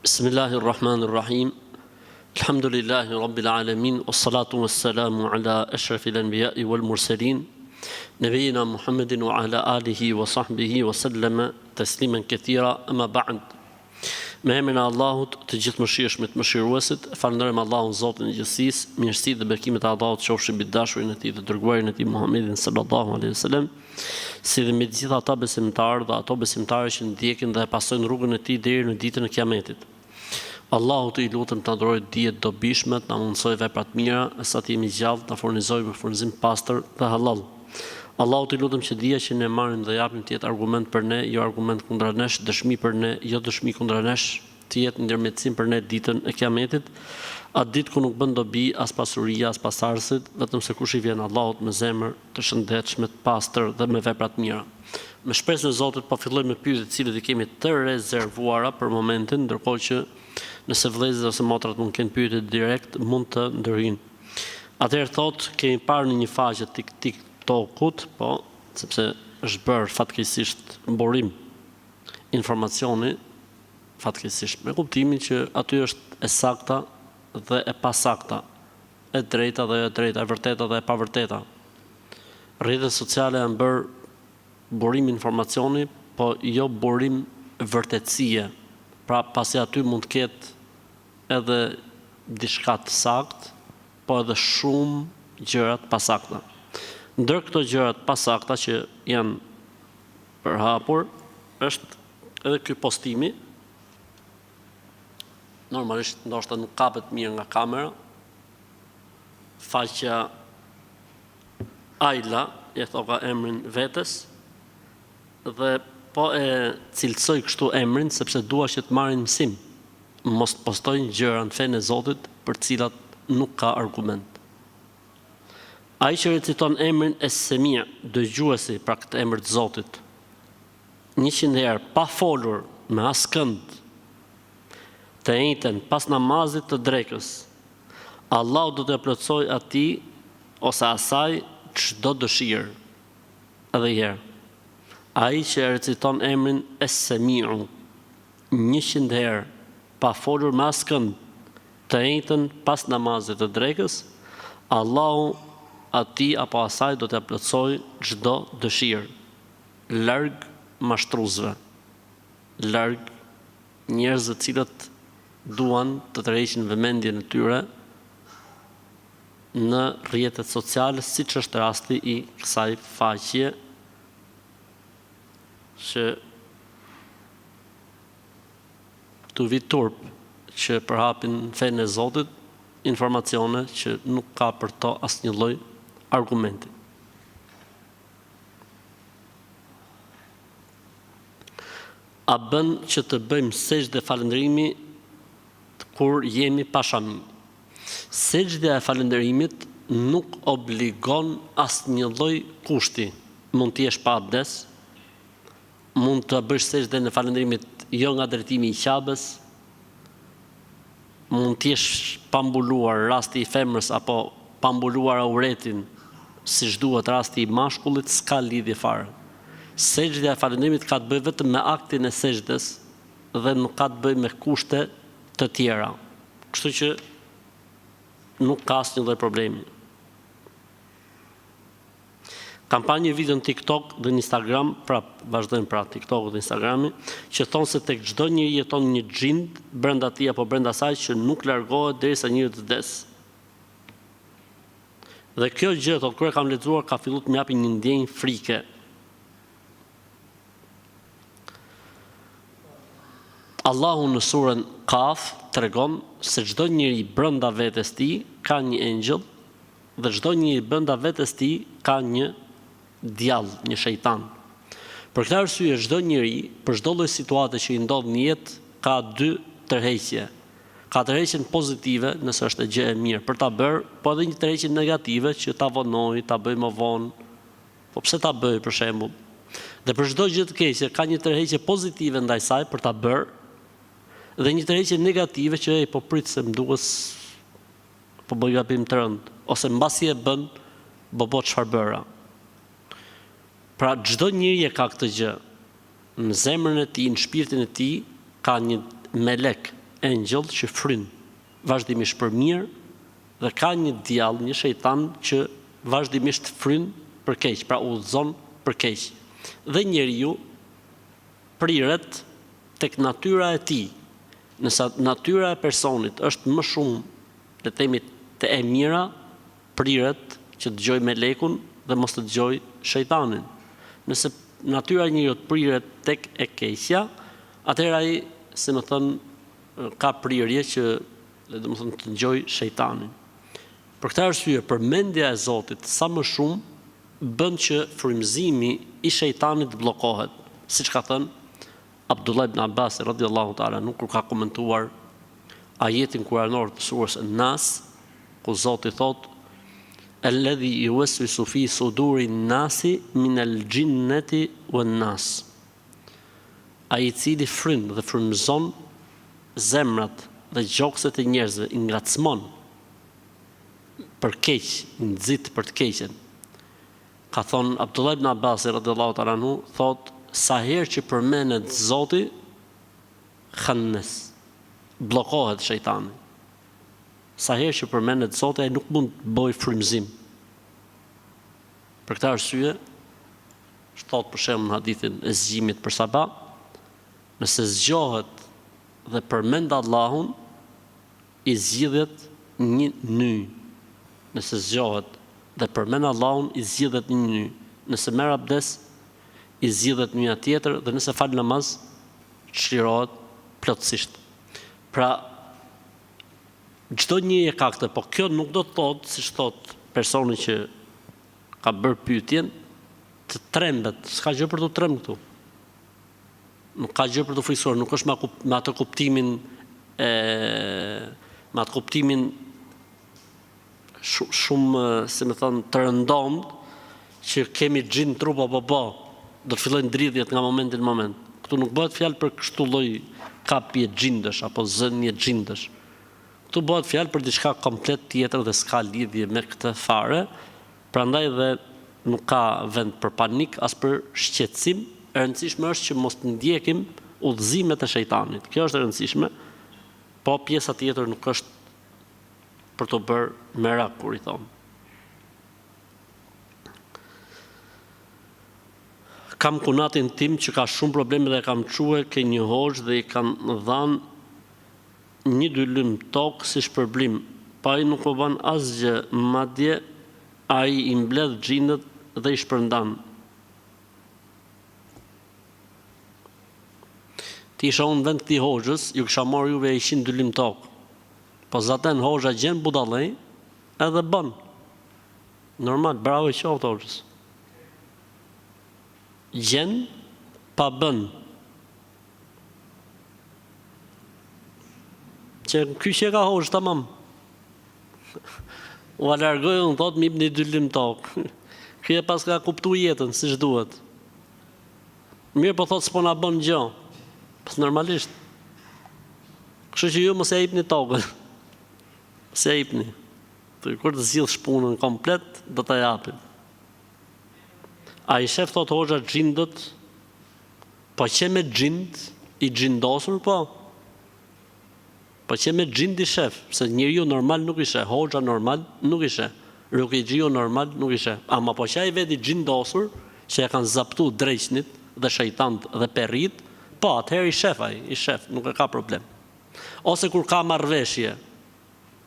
Bismillahirrahmanirrahim. Alhamdulillahi Rabbil Alamin. Wassalatu wassalamu ala ashrafil anbiya'i wal mursalin. Nabiyina Muhammedin wa ala alihi wa sahbihi wa sallama tasliman kathira. Amma ba'd. Me emrin e Allahut, të gjithëmëshirshmit, mëshiruesit, falenderojmë Allahun Zotin e gjithësisë, mirësitë dhe bekimet e Allahut qofshin mbi dashurin e tij dhe dërguarin e tij Muhammedin sallallahu alaihi wasallam, si dhe me të gjithë ata besimtarë dhe ato besimtarë që ndjekin dhe pasojnë rrugën e tij deri në ditën e Kiametit. Allahu të i lutem të ndrojë dijet dobishme, të na mundsoj vepra të mira, sa të jemi gjallë, të na furnizojë me furnizim pastër dhe halal. Allahu të lutem që dija që ne marrim dhe japim të jetë argument për ne, jo argument kundra nesh, dëshmi për ne, jo dëshmi kundra nesh, të jetë ndërmjetësim për ne ditën e Kiametit, atë ditë ku nuk bën dobi as pasuria, as pasardhësit, vetëm se kush i vjen Allahut me zemër të shëndetshme, të pastër dhe me vepra të mira. Me shpresën e Zotit po filloj me pyetjet të cilët i kemi të rezervuara për momentin, ndërkohë që nëse vëllezërit ose motrat mund të kenë pyetje direkt, mund të ndërhyjnë. Atëherë thotë, kemi parë në një faqe TikTokut, po, sepse është bërë fatkeqësisht mburim informacioni, fatkeqësisht me kuptimin që aty është e sakta dhe e pasakta, e drejta dhe e drejta, e vërteta dhe e pavërteta. Rrjetet sociale janë bërë burim informacioni, po jo burim vërtetësie. Pra pasi aty mund të ketë edhe diçka të saktë, po edhe shumë gjëra të pasakta. Ndër këto gjëra të pasakta që janë përhapur, është edhe ky postimi. Normalisht ndoshta nuk kapet mirë nga kamera. Faqja Ajla, e thoka emrin vetes, dhe po e cilësoj kështu emrin sepse dua që të marrin mësim. Mos të postojnë gjëra në fenë e Zotit për cilat nuk ka argument. Ai që reciton emrin Es-Semia, dëgjuesi pra këtë emër të Zotit, 100 herë pa folur me askënd, të njëjtën pas namazit të drekës, Allahu do të plotësoj atij ose asaj çdo dëshirë. Edhe një herë. Ai që reciton emrin Es-Semiu 100 herë pa folur me askënd, të njëjtën pas namazit të drekës, Allahu atij apo asaj do t'ia plotësoj çdo dëshirë. Larg mashtruesve, larg njerëzve të cilët duan të tërheqin vëmendjen e tyre në rrjetet sociale, siç është rasti i kësaj faqe që të vi turp që përhapin fenë e Zotit informacione që nuk ka për to asnjë lloj argumenti. A bën që të bëjmë sejdë falënderimi kur jemi pa shami? Sejdja e falënderimit nuk obligon asnjë lloj kushti. Mund të jesh pa abdes, mund të bësh sejdën e falënderimit jo nga drejtimi i qabës, mund të jesh pa mbuluar rasti i femrës apo pa mbuluar auretin siç duhet rasti i mashkullit, s'ka lidhje fare. Sejdja e falënderimit ka të bëjë vetëm me aktin e sejdës dhe nuk ka të bëjë me kushte të tjera. Kështu që nuk ka asnjë lloj problemi. Kam pa një video në TikTok dhe në Instagram, pra vazhdojmë pra TikTok dhe Instagrami, që thonë se tek çdo njeri jeton një xhind brenda tij apo brenda saj që nuk largohet derisa njeriu të vdesë. Dhe kjo gjë, thotë, kur e kam lexuar, ka filluar të më japi një ndjenjë frike. Allahu në surën Kaf tregon se çdo njeri brenda vetes tij ka një engjëll dhe çdo njeri brenda vetes tij ka një djallë, një shejtan. Për këtë arsye çdo njeri, për çdo lloj situate që i ndodh në jetë, ka dy tërheqje. Ka tërheqjen pozitive, nëse është e gjë e mirë për ta bërë, po edhe një tërheqje negative që ta vonoj, ta bëj më vonë. Po pse ta bëj për shembull? Dhe për çdo gjë të keqe ka një tërheqje pozitive ndaj saj për ta bërë, dhe një tërheqje negative që po prit se më duket po bëj gabim të rënd, ose mbasi e bën, bo çfarë bëra. Pra çdo njeri e ka këtë gjë. Në zemrën e tij, në shpirtin e tij ka një melek engjëll që fryn vazhdimisht për mirë dhe ka një djallë, një shejtan që vazhdimisht fryn për keq, pra udhëzon për keq. Dhe njeriu priret tek natyra e tij. Nëse natyra e personit është më shumë, le të themi, te e mira, priret që dëgjoj melekun dhe mos të dëgjoj shejtanin. Nëse natyra e njeriut priret tek e keqja, atëherë ai, si më thon, ka prirje që domethënë të dëgjoj shejtanin. Për këtë arsye, përmendja e Zotit sa më shumë bën që frymëzimi i shejtanit bllokohet, siç ka thënë Abdullah ibn Abbas radhiyallahu ta'ala, nuk kur ka komentuar ajetin kuranor të surës An-Nas, ku Zoti thotë alladhi yuwaswisu fi suduri an-nasi min al-jinnati wan-nas. Ai i cili fryn dhe frymëzon zemrat dhe gjokset e njerëzve, i ngacmon për keq, i nxit për të keqen. Ka thonë Abdullah ibn Abbas radhiyallahu ta'ala anhu, thotë sa herë që përmendet Zoti, khannes, bllokohet shejtani. Sa herë që përmendet Zoti, ai nuk mund të bëjë frymëzim. Për këtë arsye, thot për shembull në hadithin e zgjimit për sabah, nëse zgjohet dhe përmend Allahun, i zgjidhet një ny. Nëse zgjohet dhe përmend Allahun, i zgjidhet një ny. Nëse merr abdes, i zgjidhet një tjetër, dhe nëse fal namaz, çlirohet plotësisht. Pra, çdo një e ka këtë, po kjo nuk do të thotë, siç thot personi që ka bërë pyetjen, të trembet, s'ka gjë për të tremb këtu. Nuk ka gjë për të friksuar, nuk është me atë kuptimin shumë, si më thon, të rëndomt, që kemi xhin trup apo po, do të fillojnë dridhjet nga momenti në moment. Këtu nuk bëhet fjalë për kështu lloj kapje xhindësh apo zënje xhindësh. Këtu bëhet fjalë për diçka komplet tjetër dhe s'ka lidhje me këtë fare, prandaj dhe nuk ka vend për panik as për shqetësim. E rëndësishme është që mos të ndjekim udhëzimet e shejtanit. Kjo është e rëndësishme, po pjesa tjetër nuk është për të bërë merak, kur i thonë. Kam kunatin tim që ka shumë probleme dhe kam quhe ke një hoxh dhe i kanë dhanë 1-2 lym tokë si shpërblim, pa ai nuk o bën asgjë, madje ai i mbledh xhindet dhe i shpërndan. Ti isha unë vend këtij hoxhës, ju kisha marrë juve 100 lym tokë. Po zaten hoxha gjen budallëj edhe bën. Normal, bravo i qoftë hoxhës. Gjen pa bën. Që ky që ka hoxh tamam. U alargoi, unë thot më jepni 2 lym tokë. Ky e pas ka kuptuar jetën siç duhet. Mirë, po thot s'po na bën gjë. Pas normalisht. Kështu që ju mos e jepni tokën. Se e jepni. Kur të zgjidhsh punën komplet, do ta japim. A i shef thot hoxha xhindët, po që me xhind i xhindosur, po. Po që me xhind i shef, se njeriu normal nuk i sheh, hoxha normal nuk i sheh, rukigjiu normal nuk i sheh. Ama po që ai veti xhindosur, që e kanë zaptu dreqnit dhe shejtant dhe perrit, po atëherë i shef ai, i shef, nuk e ka problem. Ose kur ka marrveshje,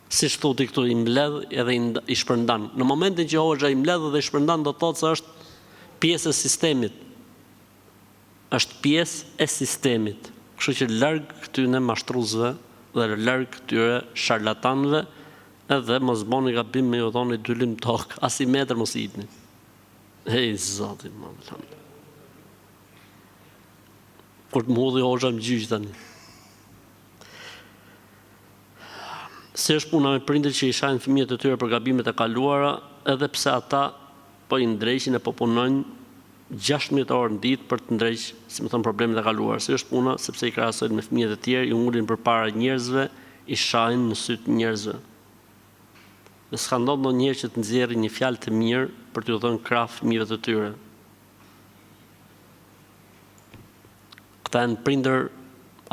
siç thotë këtu, i mbledh edhe i shpërndan. Në momentin që hoxha i mbledh dhe i shpërndan, do të thotë se është pjesë e sistemit. Është pjesë e sistemit. Kështu që larg këtyre mashtruesve dhe larg këtyre sharlatanëve, edhe mos bëni gabim me u dhoni 2 lym tokë, as i metër mos i jepni. Ej Zoti, më thënë. Kur të më hodhi hoxha më gjyq tani. Se është puna me prindërit që i shajnë fëmijët e tyre për gabimet e kaluara, edhe pse ata po i ndreqin e po punojnë 16 orë në ditë për të ndreq, si më thënë, problemet e kaluara. Se është puna sepse i krahasojnë me fëmijët e tjerë, i ngulin përpara njerëzve, i shajnë në sytë njerëzve. Dhe s'ka ndodhur ndonjëherë që të nxjerrin një fjalë të mirë për t'u dhënë krah fëmijëve të tyre. Këta janë prindër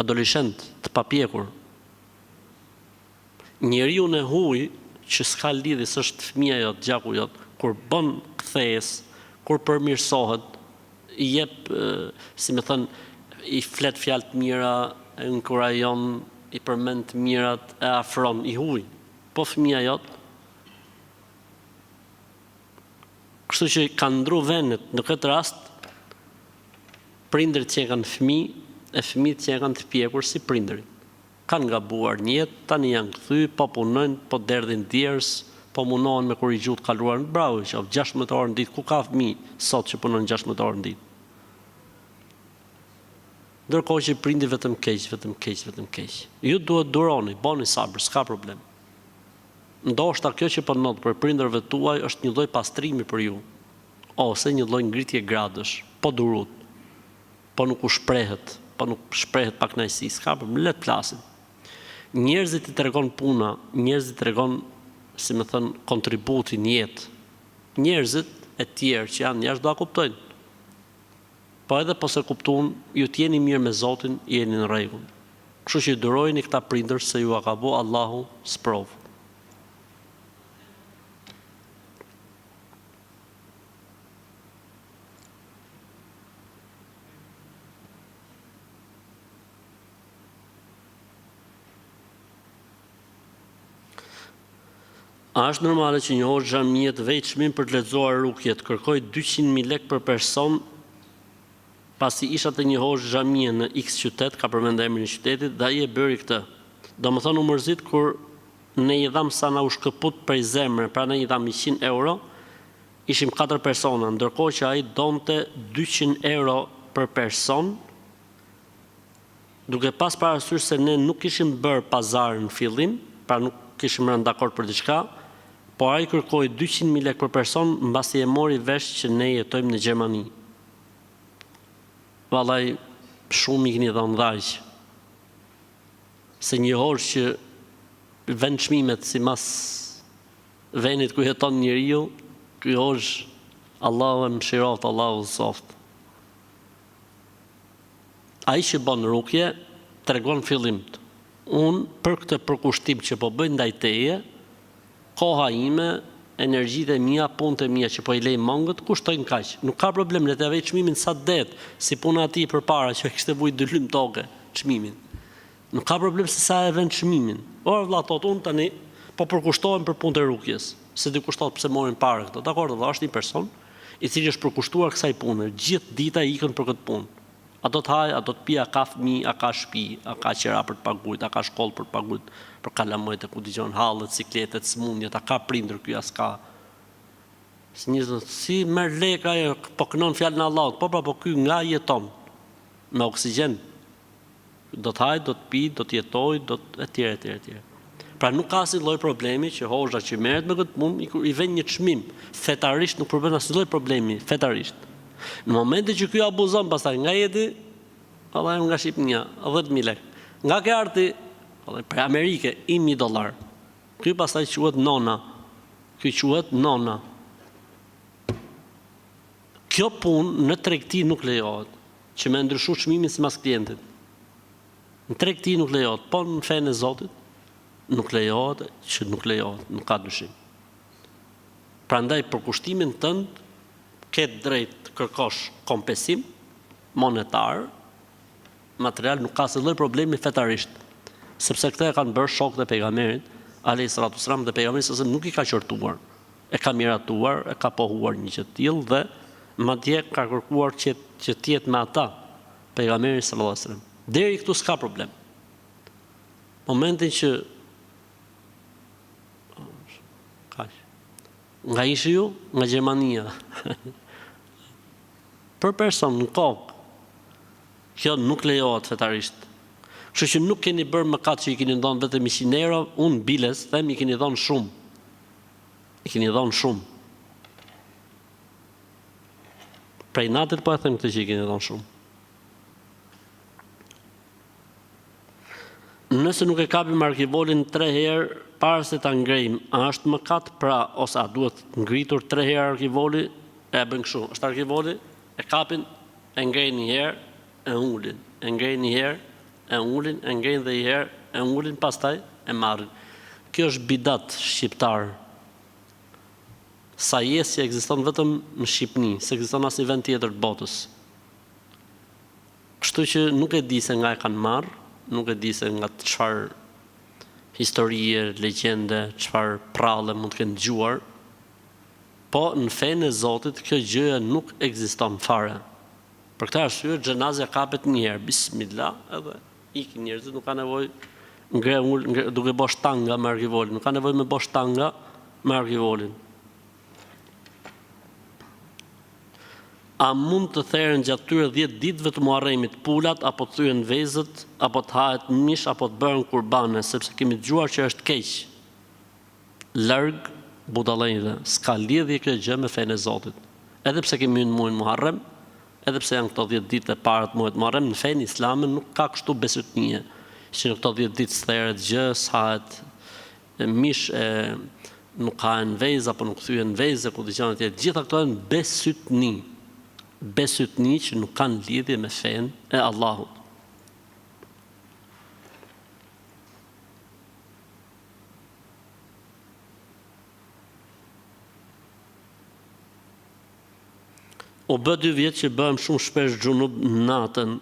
adoleshent të papjekur, Njeriu në huj që s'ka lidhje s'është fëmia jot, gjaku jot, kur bën kthesë, kur përmirësohet, i jep, si më thën, i flet fjalë të mira, e inkurajon, i përmend të mirat, e afron, i huj. Po fëmia jot. Kështu që kanë ndru vendet në këtë rast, prindërit që e kanë fëmijë, e fëmijët që e kanë të pjekur si prindërit. Kanë gabuar një jetë, tani janë kthy, po punojnë, po derdhin djerës, po munohen me korrigju të kaluar në bravo, që 16 orë në ditë, ku ka fëmijë sot që punojnë 16 orë në ditë. Ndërkohë që prindi vetëm keq. Ju duhet duroni, bani sabër, s'ka problem. Ndoshta kjo që po ndodh për prindërve tuaj është një lloj pastrimi për ju, ose një lloj ngritje gradësh, po durut, po nuk u shprehet, po nuk shprehet pa kënaqësi, s'ka problem, le të flasim. Njerëzit i tregon puna, njerëzit i tregon, si më thën, kontributin në jetë. Njerëzit e tjerë që janë jashtë do a kuptojnë. Po edhe po se kuptuan, ju t'jeni mirë me Zotin, jeni në rregull. Kështu që durojeni këta prindër se ju a ka bo Allahu sprovë. A është normale që një orë xhamiet vej çmim për të lexuar rukjet, kërkoj 200.000 lekë për person, pasi isha të një orë xhamie në X qytet, ka përmend emrin e qytetit, dhe ai e bëri këtë. Domethënë u mërzit kur ne i dham sa na u shkëput prej zemre, pra ne i dham 100 euro, ishim 4 persona, ndërkohë që ai donte 200 euro për person, duke pas parasysh se ne nuk kishim bërë pazar në fillim, pra nuk kishim rënë dakord për diçka, po ai kërkoi 200.000 lekë për person, mbasi e mori vesh që ne jetojmë në Gjermani. Vallai, shumë i keni dhënë dhaq. Se një orë që vend çmimet sipas vendit ku jeton njeriu, ky orë Allahu e mëshiroft, Allahu soft. Ai që bën rukje tregon fillim. Unë për këtë përkushtim që po bëj ndaj teje, koha ime, energjitë e mia, punët e mia që po i lej mangët, kushtojnë kaq. Nuk ka problem, le të vej çmimin sa det, si puna e tij përpara që kishte vuj 2 lym toke çmimin. Nuk ka problem se sa e vend çmimin. Ora vëlla thot unë tani po përkushtohem për punët e rukjes, se di kushtohet pse morin parë këto. Dakor, vëlla është një person i cili është përkushtuar kësaj pune, gjithë dita ikën për këtë punë. A do të haj, a do të pi, a ka fëmijë, a ka shtëpi, a ka qera për të paguajt, a ka shkollë për të paguajt, për kalamojt e ku dëgjon hallet, sikletet, smundjet, a ka prindër ky as ka. Si merr lekë ajo, po kënon fjalën e Allahut, po ky nga jeton me oksigjen. Do të haj, do të pi, do të jetoj, do të etj. Pra nuk ka asnjë lloj problemi që hoxha që merret me këtë punë i vjen një çmim. Fetarisht nuk përbën asnjë lloj problemi, fetarisht. Në momentin që ky abuzon pastaj nga jeti, Allah nga Shqipnia, 10.000 lekë. Nga ke arti, për Amerike, $1.000. Ky pastaj quhet nona. Ky quhet nona. Kjo punë në tregti nuk lejohet, që me ndryshu çmimin sipas klientit. Në tregti nuk lejohet, po në fenë e Zotit nuk lejohet, që nuk lejohet, nuk ka dyshim. Prandaj për kushtimin tënd ke drejt kërkosh kompensim monetar, material, nuk ka asnjë lloj problemi fetarisht. Sepse këta e kanë bërë shokët e pejgamberit, alayhis salatu wassalam, dhe pejgamberi se nuk i ka qortuar. E ka miratuar, e ka pohuar një gjë të tillë dhe madje ka kërkuar që të jetë me ata, pejgamberi sallallahu alaihi wasallam. Deri këtu s'ka problem. Momentin që nga ishi ju, nga Gjermania, për person në kokë, kjo nuk lejohet fetarisht. Kështu që nuk keni bërë mëkat që i keni dhënë vetëm 100 euro, unë biles them i keni dhënë shumë. I keni dhënë shumë. Prej natit po e them këtë që i keni dhënë shumë. Nëse nuk e kapim arkivolin 3 herë para se ta ngrejmë, a është mëkat pra ose a duhet ngritur 3 herë arkivoli, e bën kështu, është arkivoli, e kapin, e ngrejnë një herë, e ulin, e ngrejnë një herë, e ulin, e ngrejnë dhe një herë, e ulin, pastaj e marrin. Kjo është bidat shqiptar. Sajesja ekziston vetëm në Shqipëni, s'ekziston asnjë vend tjetër të botës. Kështu që nuk e di se nga e kanë marrë, nuk e di se nga çfarë historie, legjende, çfarë pralle mund të kenë dëgjuar, po në fenë e Zotit kjo gjë nuk ekziston fare. Për këtë arsye xhenazja kapet një herë, bismillah, edhe ikin njerëzit, nuk ka nevojë duke bosh tanga me arkivolin, nuk ka nevojë me bosh tanga me arkivolin. A mund të theren gjatë tyre 10 ditëve të Muharremit pulat, apo të thyen vezët, apo të hahet mish, apo të bëhen kurbane, sepse kemi dëgjuar që është keq. Larg budallëve, s'ka lidhje kjo gjë me fenë e Zotit. Edhe pse kemi në muajin Muharrem, edhe pse janë këto 10 ditë e para të muajit Muharrem, në fenë islame nuk ka kështu besëtnie, që në këto 10 ditë s'theret gjë, s'hahet mish, nuk hahen vezë, apo nuk thyen vezë, ku dëgjon atje, gjitha këto janë besytni që nuk kanë lidhje me fenë e Allahut. O bë 2 vjet që bëhem shumë shpesh xhunub natën.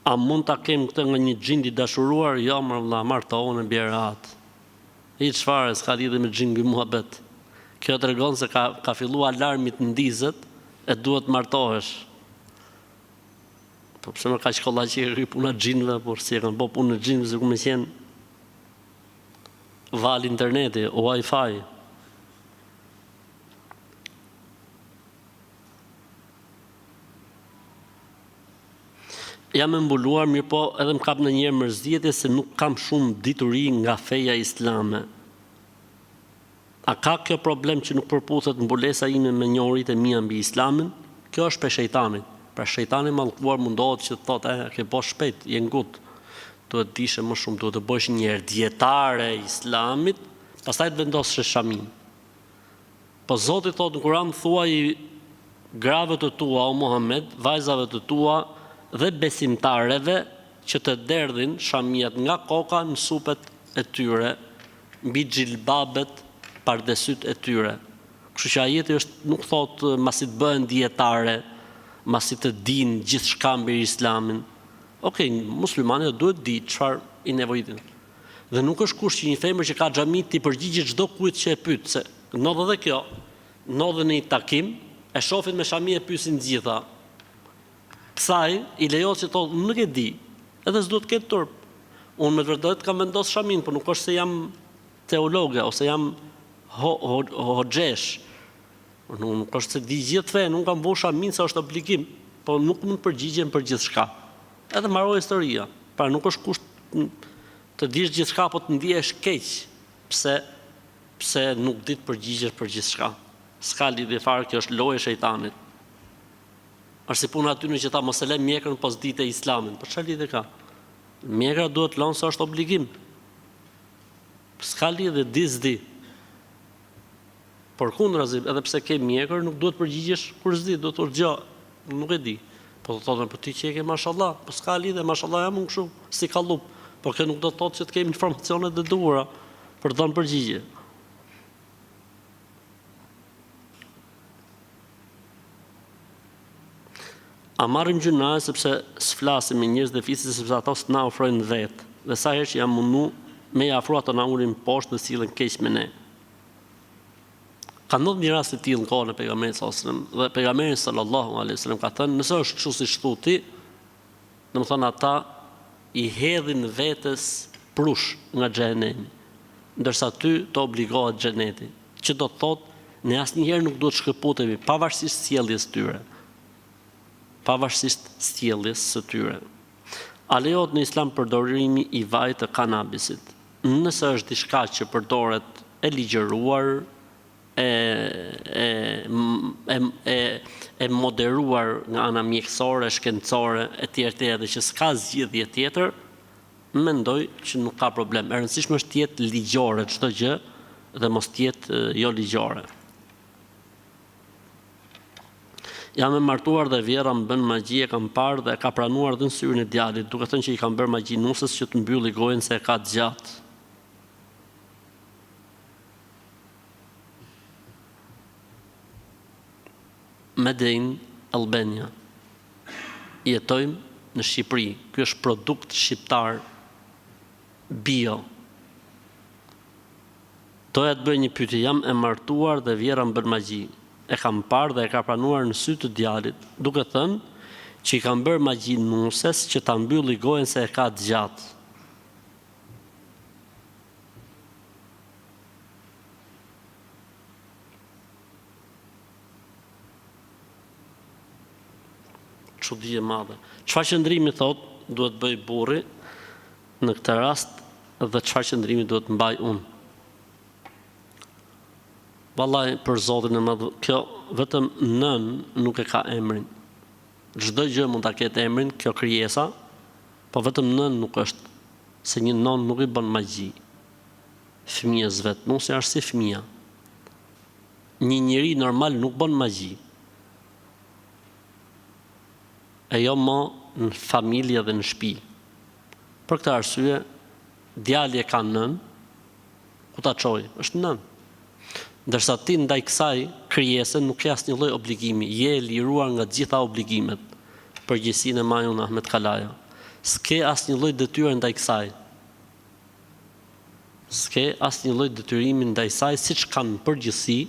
A mund ta kem këtë nga një xhin i dashuruar? Jo, më vëlla, martohen e bjerë atë. Hiç çfarë, s'ka lidhje me xhin ky muhabet. Kjo tregon se ka filluar alarmi të ndizet e duhet martohesh. Po pse më ka shkolla që i puna xhinve, por si e kanë bë punë në xhinve, sikur më qenë val interneti, Wi-Fi. Jam e mbuluar, mirë po edhe më kap në njerë mërzitje se nuk kam shumë dituri nga feja islame. A ka kjo problem që nuk përputhet mbulesa ime me njohuritë e mia mbi islamin? Kjo është për shejtanit. Pra shejtani mallkuar mundohet që të thotë, ke bosh shpejt, je ngut. Duhet dishe më shumë, duhet të bësh një herë dietare e islamit, pastaj të vendosësh shamin. Po Zoti thotë në Kur'an, thuaj grave të tua, o Muhammed, vajzave të tua dhe besimtareve që të derdhin shamijat nga koka në supet e tyre, mbi xhilbabet pardesyt e tyre. Kështu që ajeti nuk thotë masi të bëhen dietare, masi të dinë gjithçka mbi islamin. Okej, muslimani duhet di çfarë i nevojitin. Dhe nuk është kusht që një femër që ka xhami ti përgjigjet çdo kujt që e pyet, se ndodh edhe kjo. Ndodh në një takim, e shohin me shami e pyesin të gjitha. Kësaj i lejohet që thotë nuk e di, edhe s'duhet të ketë turp. Unë me vërtet kam vendosur shamin, por nuk është se jam teologe ose jam hoxhesh. Nuk është se di gjithë fen, unë kam vënë shamin se është obligim, po nuk mund të përgjigjem për gjithçka. Edhe mbaroj historia. Pra nuk është kusht të dish gjithçka, po të ndihesh keq. Pse nuk di të përgjigjesh për gjithçka. S'ka lidhje fare, kjo është lojë e shejtanit. Është si puna aty në që ta mos e lë mjekrën pas ditë e islamin. Për çfarë lidhje ka? Mjekra duhet lënë se është obligim. S'ka lidhje, s'di. Por kundrazi, edhe pse ke mjekër, nuk duhet përgjigjesh kur s'di, duhet të thotë nuk e di. Po të thotë, po ti që e ke mashallah, po s'ka lidhje, mashallah jam unë kështu, si kallup. Po kjo nuk do të thotë që të kemi informacionet e duhura për të dhënë përgjigje. A marrim gjuna sepse s'flasim me njerëz dhe fisit sepse ato s'na ofrojnë vetë. Dhe sa herë që jam mundu me i afru ato na ulin poshtë dhe sillen keq me ne. Ka ndodhur një rast i tillë në kohën e pejgamberit sallallahu dhe pejgamberi sallallahu alaihi wasallam ka thënë, nëse është kështu siç thotë, domethënë ata i hedhin vetes prush nga xhenemi, ndërsa ty të obligohet xheneti. Që do të thotë, ne asnjëherë nuk duhet shkëputemi pavarësisht sjelljes tyre. Pavarësisht sjelljes së tyre. A lejohet në islam përdorimi i vajit të kanabisit? Nëse është diçka që përdoret e ligjëruar, e moderuar nga ana mjekësore, shkencore, etj. Dhe që s'ka zgjidhje tjetër, mendoj që nuk ka problem. E rëndësishme është të jetë ligjore çdo gjë dhe mos të jetë jo ligjore. Jam e martuar dhe vjera më bën magji, e kam parë dhe e ka pranuar dhe në syrin e djalit, duke thënë që i kam bërë magji nusës që të mbylli gojën se e ka të gjatë. Made in Albania. Jetojmë në Shqipëri. Ky është produkt shqiptar bio. Doja të bëj një pyetje, jam e martuar dhe vjera më bën magji. E kam parë dhe e ka pranuar në sy të djalit, duke thënë që i kam bërë magji nuses që ta mbylli gojen se e ka të gjatë. Çudi e madhe. Çfarë qëndrimi thot duhet bëj burri në këtë rast dhe çfarë qëndrimi duhet mbaj unë? Vallai për Zotin e madh, kjo vetëm nën nuk e ka emrin. Çdo gjë mund ta ketë emrin, kjo krijesa, po vetëm nën nuk është, se një nën nuk i bën magji. Fëmijës vet, nusi është si fëmia. Një njeri normal nuk bën magji. E jo më në familje dhe në shtëpi. Për këtë arsye, djali e ka nën, ku ta çoj? Është nën. Ndërsa ti ndaj kësaj krijese nuk ke asnjë lloj obligimi, je e liruar nga të gjitha obligimet. Përgjegjësinë e majun Ahmet Kalaja. S'ke asnjë lloj detyre ndaj kësaj. S'ke asnjë lloj detyrimi ndaj saj, siç kanë përgjithësi,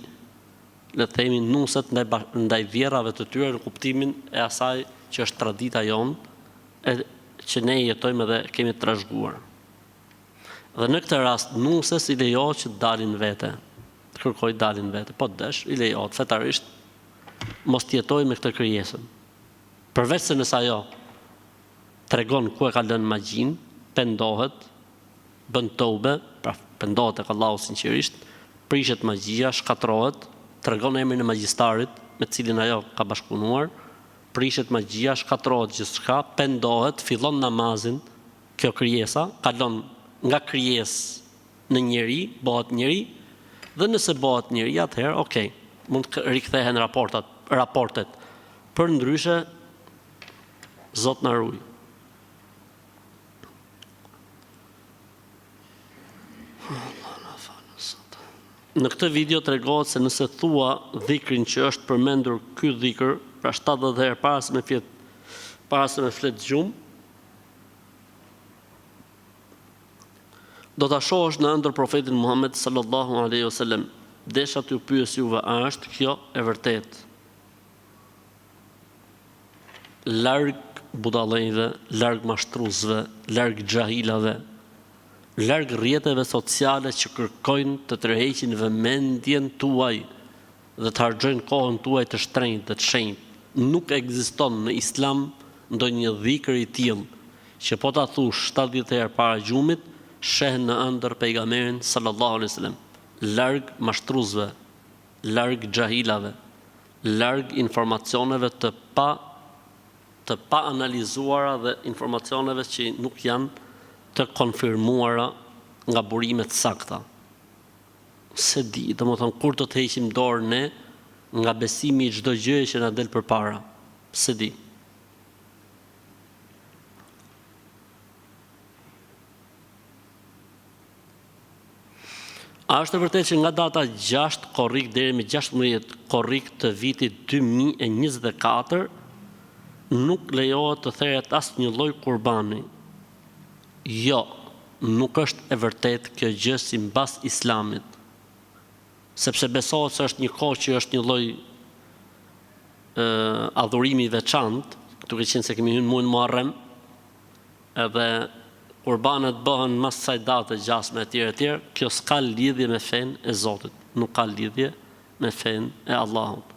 le të themi nuset ndaj vjerrave të tyre në kuptimin e asaj që është tradita jonë, që ne jetojmë dhe kemi trashëguar. Dhe në këtë rast nuses i lejohet që të dalin vete. Të kërkoj dalin vete, po desh, i lejohet fetarisht mos të jetoj me këtë krijesën. Përveç se nëse ajo tregon ku e ka lënë magjin, pendohet, bën tobe, pra pendohet tek Allahu sinqerisht, prishet magjia, shkatrohet, tregon emrin e magjistarit me të cilin ajo ka bashkëpunuar, prishet magjia, shkatrohet gjithçka, pendohet, fillon namazin, kjo krijesa kalon nga krijesë në njeri, bëhet njeri. Dhe nëse bëhet njëri, atëherë, okay, mund të rikthehen raportet. Për ndryshe, Zot na ruaj. Në këtë video tregohet se nëse thua dhikrin që është përmendur ky dhikr, pra 70 herë para se me flet gjumë, do ta shohësh në ëndër profetin Muhammed sallallahu alaihi wasallam. Desha t'ju pyes juve, a është kjo e vërtetë? Larg budallëve, larg mashtruesve, larg xahilave, larg rrjeteve sociale që kërkojnë të tërheqin vëmendjen tuaj dhe të harxojnë kohën tuaj të shtrenjtë dhe të shenjtë. Nuk ekziston në Islam ndonjë dhikër i tillë që po ta thush 70 herë para gjumit, sheh në ëndër pejgamberin sallallahu alaihi wasallam. Larg mashtruesve, larg xahilave, larg informacioneve të pa analizuara dhe informacioneve që nuk janë të konfirmuara nga burimet sakta. Se di, domethënë kur do të heqim dorë ne nga besimi i çdo gjëje që na del përpara. Se di. A është e vërtetë që nga data 6 korrik deri me 16 korrik të vitit 2024 nuk lejohet të theret asnjë lloj kurbani? Jo, nuk është e vërtetë kjo gjë sipas Islamit. Sepse besohet se është një kohë që është një lloj adhurimi i veçantë, duke qenë se kemi hyrë në muajin Muharrem, edhe kurbanet bëhen mas kësaj date gjasme etj. Kjo s'ka lidhje me fenë e Zotit, nuk ka lidhje me fenë e Allahut.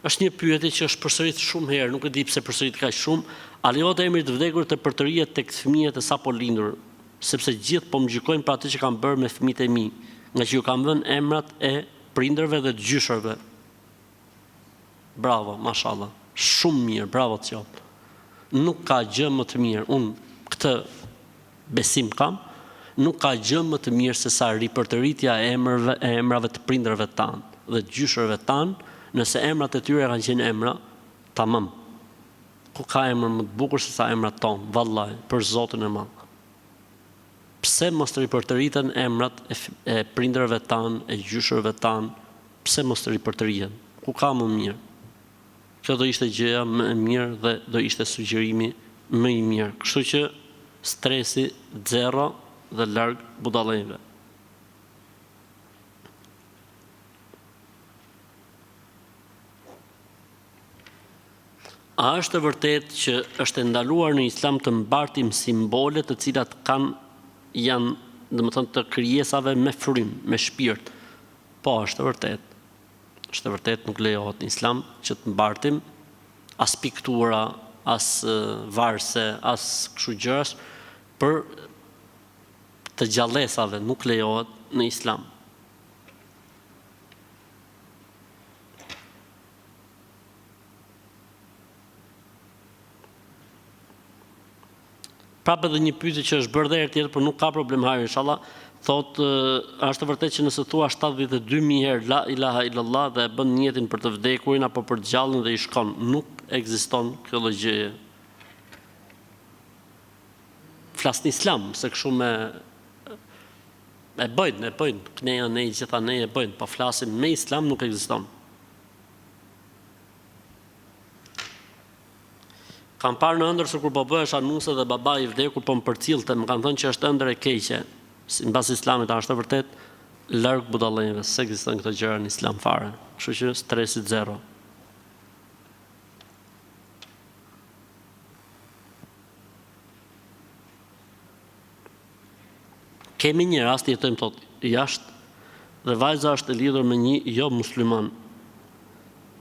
Është një pyetje që është përsërit shumë herë, nuk e di pse përsërit kaq shumë, a lejohet emri të vdekur të përtërihet tek fëmijët e sapo lindur, sepse gjithë po më gjykojnë për atë që kam bërë me fëmijët e mi, nga që ju kam vënë emrat e prindërve dhe të gjyshërve. Bravo, mashallah. Shumë mirë, bravo të qoftë. Nuk ka gjë më të mirë, unë këtë besim kam, nuk ka gjë më të mirë se sa ripërtëritja e emrave të prindërve tanë dhe të gjyshërve tanë. Nëse emrat e tyre kanë qenë emra, tamam. Ku ka emër më të bukur se sa emrat tonë, vallaj, për Zotin e madh. Pse mos të ripërtëriten emrat e prindërve tanë, e gjyshërve tanë, pse mos të ripërtëriten? Ku ka më mirë? Kjo do ishte gjëja më e mirë dhe do ishte sugjerimi më i mirë. Kështu që stresi zero dhe larg budallëve. A është e vërtet që është ndaluar në Islam të mbartim simbole të cilat janë, domethënë, të krijesave me frym, me shpirt? Po, është e vërtet. Është e vërtet, nuk lejohet në Islam që të mbartim as piktura, as varse, as kështu gjërash për të gjallësave, nuk lejohet në Islam. Prapë edhe një pyetje që është bërë dhe herë tjetër, por nuk ka problem hajër, inshallah, thotë, është vërtet që nëse thua 72.000 herë la ilaha illallah dhe e bën niyetin për të vdekurin apo për të gjallën dhe i shkon, nuk ekziston kjo gjë. Flas në Islam, se kështu e bëjnë, këneja ne gjitha ne e bëjnë, po flasim me Islam nuk ekziston. Kam parë në ëndër se kur po bëhesh anuse dhe baba i vdekur po më përcillte, më kanë thënë që është ëndër e keqe. Sipas Islamit është vërtet larg budallëve, se ekziston këto gjëra në Islam fare. Kështu që stresi zero. Kemi një rast, jetojmë thotë jashtë dhe vajza është e lidhur me një jo musliman.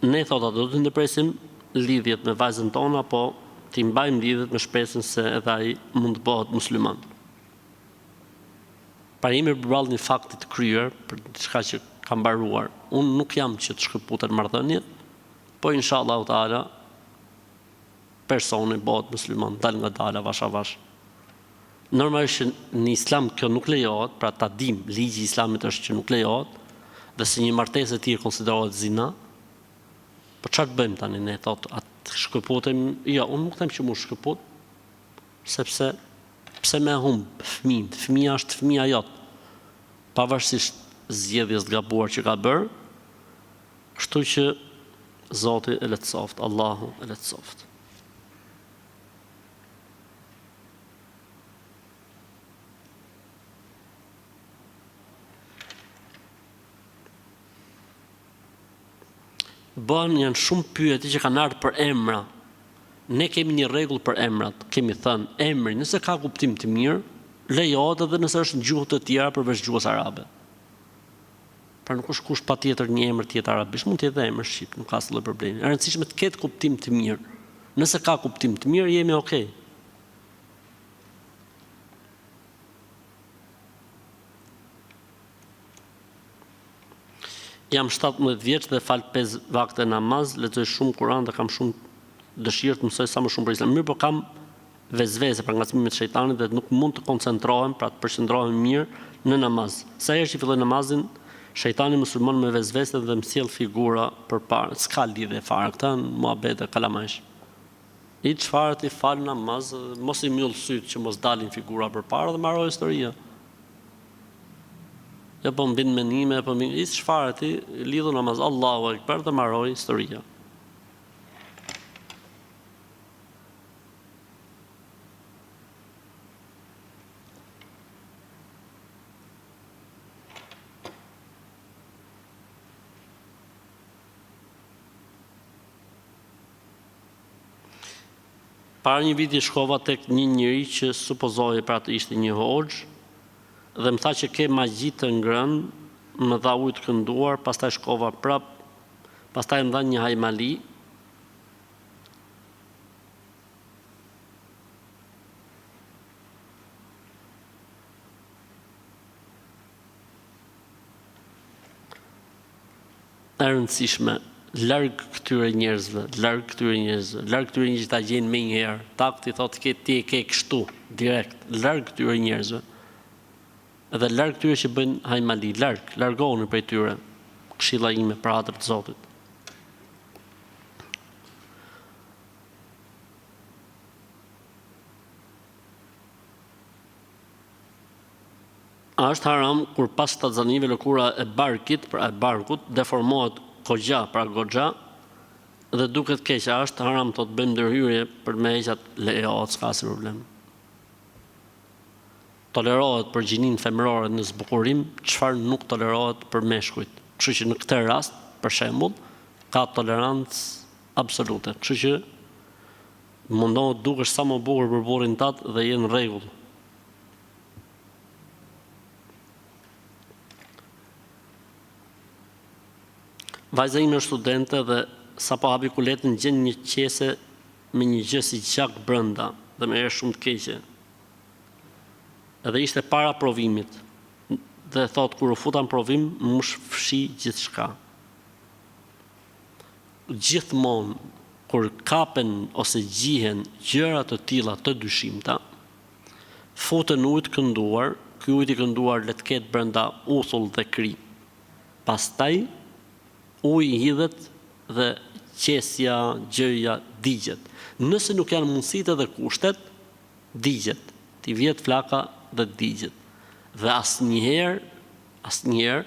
Ne thotë do të ndërpresim lidhjet me vajzën tonë apo ti mbajmë lidhjet me shpresën se edhe ai mund të bëhet musliman. Para jemi përballë një fakti të kryer për diçka që ka mbaruar. Unë nuk jam që të shkëputen marrëdhëniet, po inshallah taala personi bëhet musliman, dal nga dala vash avash. Normalisht në Islam kjo nuk lejohet, pra ta dim, ligji i Islamit është që nuk lejohet, dhe se një martesë e tillë konsiderohet zina. Po çfarë bëjmë tani ne, thotë, atë shkëputem? Jo, unë nuk them që mu shkëput, sepse pse me humb fëmijën? Fëmia është fëmia jot. Pavarësisht zgjedhjes të gabuar që ka bërë, kështu që Zoti e lehtësoft, Allahu e lehtësoft. Janë shumë pyetje që kanë ardhur për emra. Ne kemi një rregull për emrat. Kemi thënë, emri nëse ka kuptim të mirë, lejohet edhe nëse është në gjuhë të tjera përveç gjuhës arabe. Pra nuk është kush patjetër një emër tjetër arabisht, mund të jetë emër shqip, nuk ka asnjë problem. Është e rëndësishme të ketë kuptim të mirë. Nëse ka kuptim të mirë, jemi okay. Jam 17 vjeç dhe fal 5 vakte namaz, lexoj shumë Kur'an dhe kam shumë dëshirë të mësoj sa më shumë për Islam. Mirë, po kam vezvese për ngacmimet e shejtanit dhe nuk mund të koncentrohem, pra të përqendrohem mirë në namaz. Sa herë që filloj namazin, shejtani më sulmon me vezvese dhe më sjell figura përpara. S'ka lidhje fare këtë, muhabete kalamajsh. I çfarë ti fal namaz, mos i mbyll syt që mos dalin figura përpara dhe mbaroj historia. Ja po mbin menime, po mbin çfarë ti lidhu namaz, Allahu Akbar dhe mbaroj historia. Para një viti shkova tek një njeri që supozohej pra të ishte një hoxh dhe më tha që ke magji të ngrënë, më dha ujë të kënduar, pastaj shkova prap, pastaj më dha një hajmali. E rëndësishme, larg këtyre njerëzve, larg këtyre njerëzve që ta gjejnë më një herë. Takti thotë ti e ke kështu, direkt, larg këtyre njerëzve. Edhe larg këtyre që bëjnë hajmali, largohuni prej tyre. Këshilla ime për hatër të Zotit. A është haram kur pas tazanive lëkura e barkit, pra e barkut, deformohet kogja, pra goxha, dhe duket keq, a është haram të bëjmë ndërhyrje për me heqat lejohet, s'ka si problem. Tolerohet për gjinin femërore në zbukurim, çfarë nuk tolerohet për meshkujt. Kështu që në këtë rast, për shembull, ka tolerancë absolute. Kështu që mundohet dukesh sa më bukur për burrin tat dhe je në rregull. Vajza ime është studente dhe sapo hapi kuletën gjen një qese me një gjë si gjak brenda dhe më erë shumë të keqe. Edhe ishte para provimit dhe thot kur u futa në provim më fshi gjithçka. Gjithmonë kur kapen ose gjihen gjëra të tilla të dyshimta, futen ujë të kënduar, ky ujë i kënduar le të ketë brenda uthull dhe kri. Pastaj uji hidhet dhe qesja, gjëja digjet. Nëse nuk janë mundësitë dhe kushtet, digjet. Ti vjet flaka dhe digjet. Dhe asnjëherë,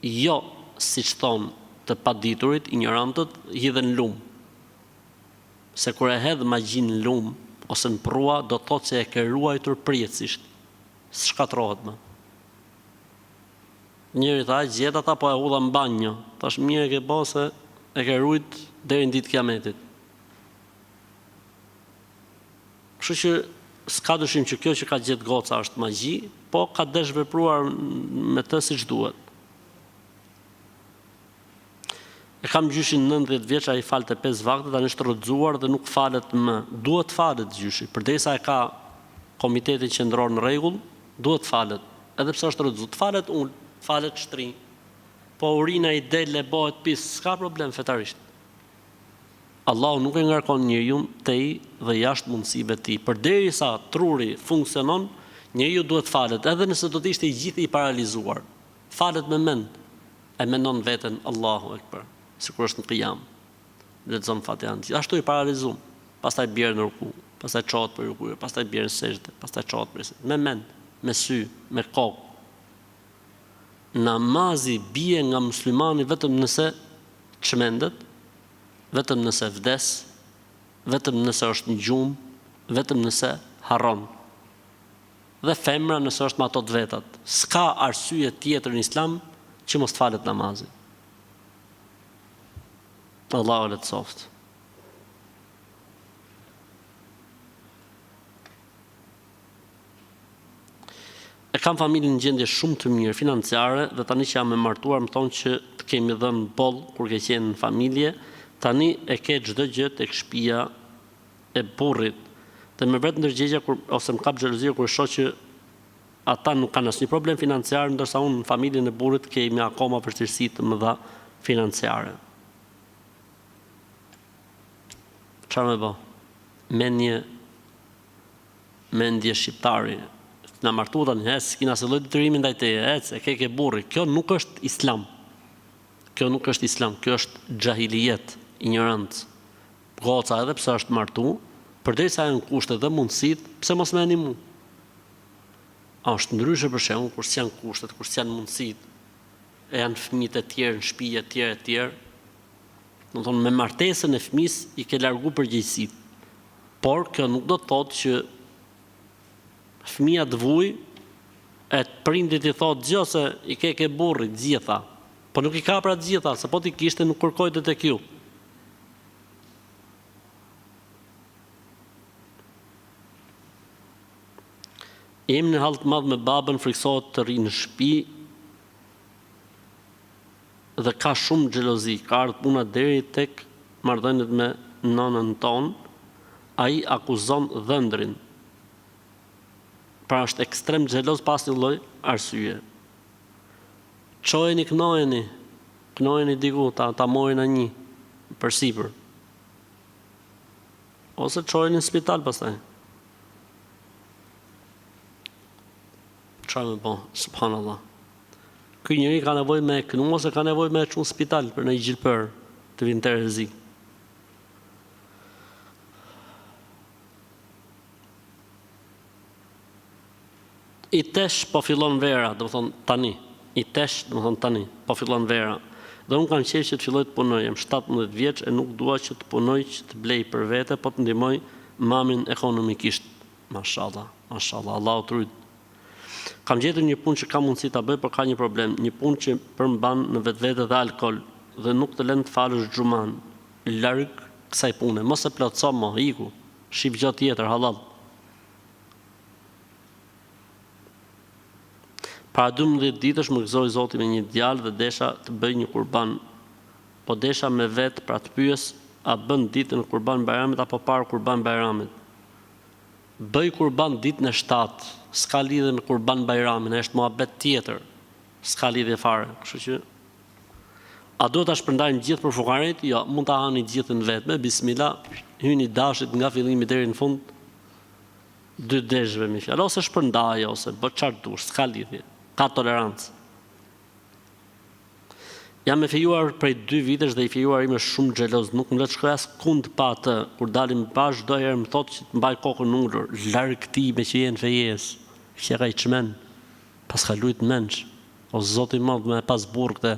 jo siç thon të paditurit, ignorantët, hidhen lum. Se kur e hedh magjin në lum ose në prua, do të thotë se e ke ruajtur përjetësisht. S'shkatrohet më. Njëri tha, gjeta ta po e hudha në banjo. Tash mirë e ke bo se e ke rujt deri në ditë kiametit. Kështu që s'ka dyshim që kjo që ka gjetë goca është magji, po ka desh vepruar me të siç duhet. E kam gjyshin 90 vjeç, ai falte 5 vakte, tani është rrëzuar dhe nuk falet më. Duhet falet gjyshi, përdesa e ka komiteti qendror në rregull, duhet falet. Edhe pse është rrëzuar, falet unë. Falet shtri, po urina i del e bëhet pis, s'ka problem fetarisht. Allahu nuk e ngarkon njeriu tej dhe jashtë mundësive të tij. Përderisa truri funksionon, njeriu duhet falet, edhe nëse do të ishte i gjithë i paralizuar. Falet me mend, e mendon veten Allahu Ekber, sikur është në qiyam. Lexon Fatihën, ashtu i paralizuar. Pastaj bjerë në ruku, pastaj çohet për ruku, pastaj bjerë në sejdë, pastaj çohet për sejdë. Me mend, me sy, me kokë. Namazi bie nga muslimani vetëm nëse çmendet, vetëm nëse vdes, vetëm nëse është në gjumë, vetëm nëse harron. Dhe femra nëse është me ato të vetat. S'ka arsye tjetër në Islam që mos të falet namazi. Allahu le të softë. E kam familjen në gjendje shumë të mirë financiare dhe tani që jam e martuar më thonë që të kemi dhënë boll kur ke qenë në familje, tani e ke çdo gjë tek shtëpia e burrit. Dhe më vret ndërgjegja ose më kap xhelozia kur shoh që ata nuk kanë asnjë problem financiar, ndërsa unë në familjen e burrit kemi akoma vështirësi të mëdha financiare. Çfarë më bë? Mendje shqiptari. Na martu tani, s'kina se lloj detyrimi ndaj teje, e ke burri. Kjo nuk është Islam. Kjo nuk është Islam, kjo është xahiliet, ignorancë. Goca edhe pse është martu, përderisa janë kushtet dhe mundësitë, pse mos më animu? A është ndryshe për shembull kur s'janë kushtet, kur s'janë mundësitë, e janë fëmijët e tjerë në shtëpi e tjerë. Do të thonë me martesën e fëmisë i ke largu përgjegjësitë. Por kjo nuk do të thotë që fëmia të vuj e të prindit i thotë gjë se i ke burri gjitha, po nuk i ka pra gjitha, se po ti kishte nuk kërkojte tek ju. Jem në hall të madh me babën, friksohet të rri në shtëpi dhe ka shumë xhelozi, ka ardhur puna deri tek marrëdhëniet me nënën tonë, ai akuzon dhëndrin. Pra është ekstrem xheloz pas një lloj arsye. Çojeni, knojeni diku, ta morin a një, për sipër. Ose çojeni në spital pastaj. Çfarë më bën, subhanallah. Ky njeri ka nevojë me knu ose ka nevojë me çun spital për në gjilpër të vinë të rrezi. I tesh po fillon vera, do të thonë tani. I tesh, do të thonë tani, po fillon vera. Dhe unë kam qenë që të filloj të punoj, jam 17 vjeç e nuk dua që të punoj, që të blej për vete, po të ndihmoj mamin ekonomikisht. Mashallah, mashallah, Allahu të rujt. Kam gjetur një punë që kam mundësi ta bëj, por ka një problem, një punë që përmban në vetvete dhe alkol dhe nuk të lën të falësh xhuman. Larg kësaj pune, mos e plotso mo, iku. Shif gjë tjetër halal. Para 12 ditësh më gëzoi Zoti me një djalë dhe desha të bëj një kurban. Po desha me vetë pra të pyes a bën ditën e Kurban Bayramit apo para Kurban Bayramit. Bëj kurban ditën e 7, s'ka lidhje me Kurban Bayramin, është muhabet tjetër. S'ka lidhje fare, kështu që a duhet ta shpërndajmë gjithë për fukaret? Jo, mund ta hani gjithë në vetme, bismillah, hyni dashit nga fillimi deri në fund. 2 deshve me fjalë, ose shpërndaj ose bë çfarë dush, s'ka lidhje. Ka tolerancë. Jam e fejuar prej 2 vitesh dhe i fejuar im është shumë xheloz, nuk më le të shkoj as kund pa atë. Kur dalim bash, çdo herë më thotë që të mbaj kokën ulur, larg këtij me që jenë fejes. Qera i çmen. Pas ka lut menç. O Zoti i madh, më pas burr këtë.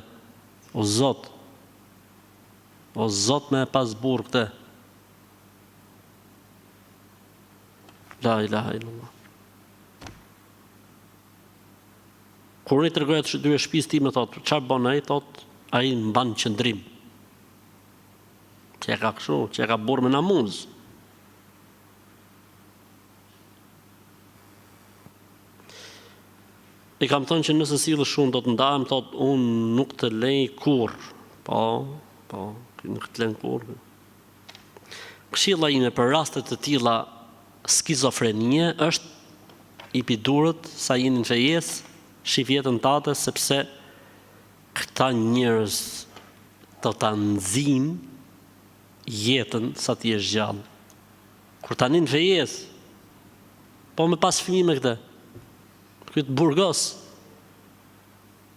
O Zot. O Zot, më pas burr këtë. La ilaha illallah. Kur i tregoj atë dy shtëpisë time thotë, çfarë bën ai? Thotë, ai mban qëndrim. Që ka kështu, që ka burr me namuz. I kam thënë që nëse sillesh shumë do të ndahem, thotë, unë nuk të lej kurr. Po, nuk të lej kurr. Këshilla ime për raste të tilla skizofrenie është i pidurët sa jeni në fejes, shif jetën tate, sepse këta njerëz do ta nxjin jetën sa ti je gjallë. Kur tani në fejes, po me pas fëmijë me këtë. Këtë burgos,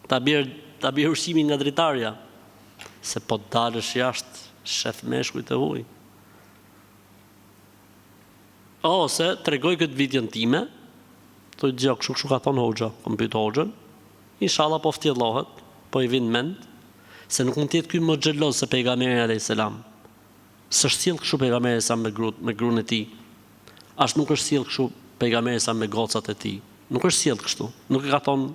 ta bjerë ushqimin nga dritarja, se po dalësh jashtë, shef meshkujt e huj. Ose, tregoj këtë videon time, të gjë kështu ka thonë hoxha, kom pyet hoxhën, inshallah po ftjellohet, po i vin mend, se nuk mund të jetë ky më xheloz se pejgamberi alayhis salam. S'është sjell kështu pejgamberi sa me gruan e tij. As nuk është sjell kështu pejgamberi sa me gocat e tij. Nuk është sjell kështu. Nuk e ka thonë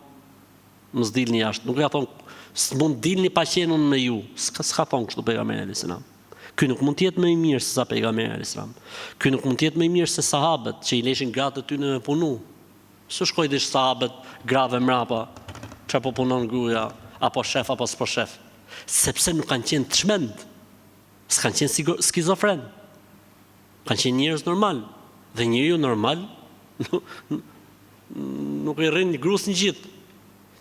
mos dilni jashtë, nuk e ka thonë s'mund dilni pa qenë me ju. S'ka thonë kështu pejgamberi alayhis salam. Ky nuk mund të jetë më i mirë se sa pejgamberi alayhis salam. Ky nuk mund të jetë më i mirë se sahabët që i leshin gratë të tyre me punu. Së shkoj dish sahabët grave mrapa, që po punon gruaja, apo shef, apo s'po shef. Sepse nuk kanë qenë të çmend, s'kanë qenë skizofren. Kanë qenë njerëz normal. Dhe njeriu normal nuk i rrin grus në gjithë.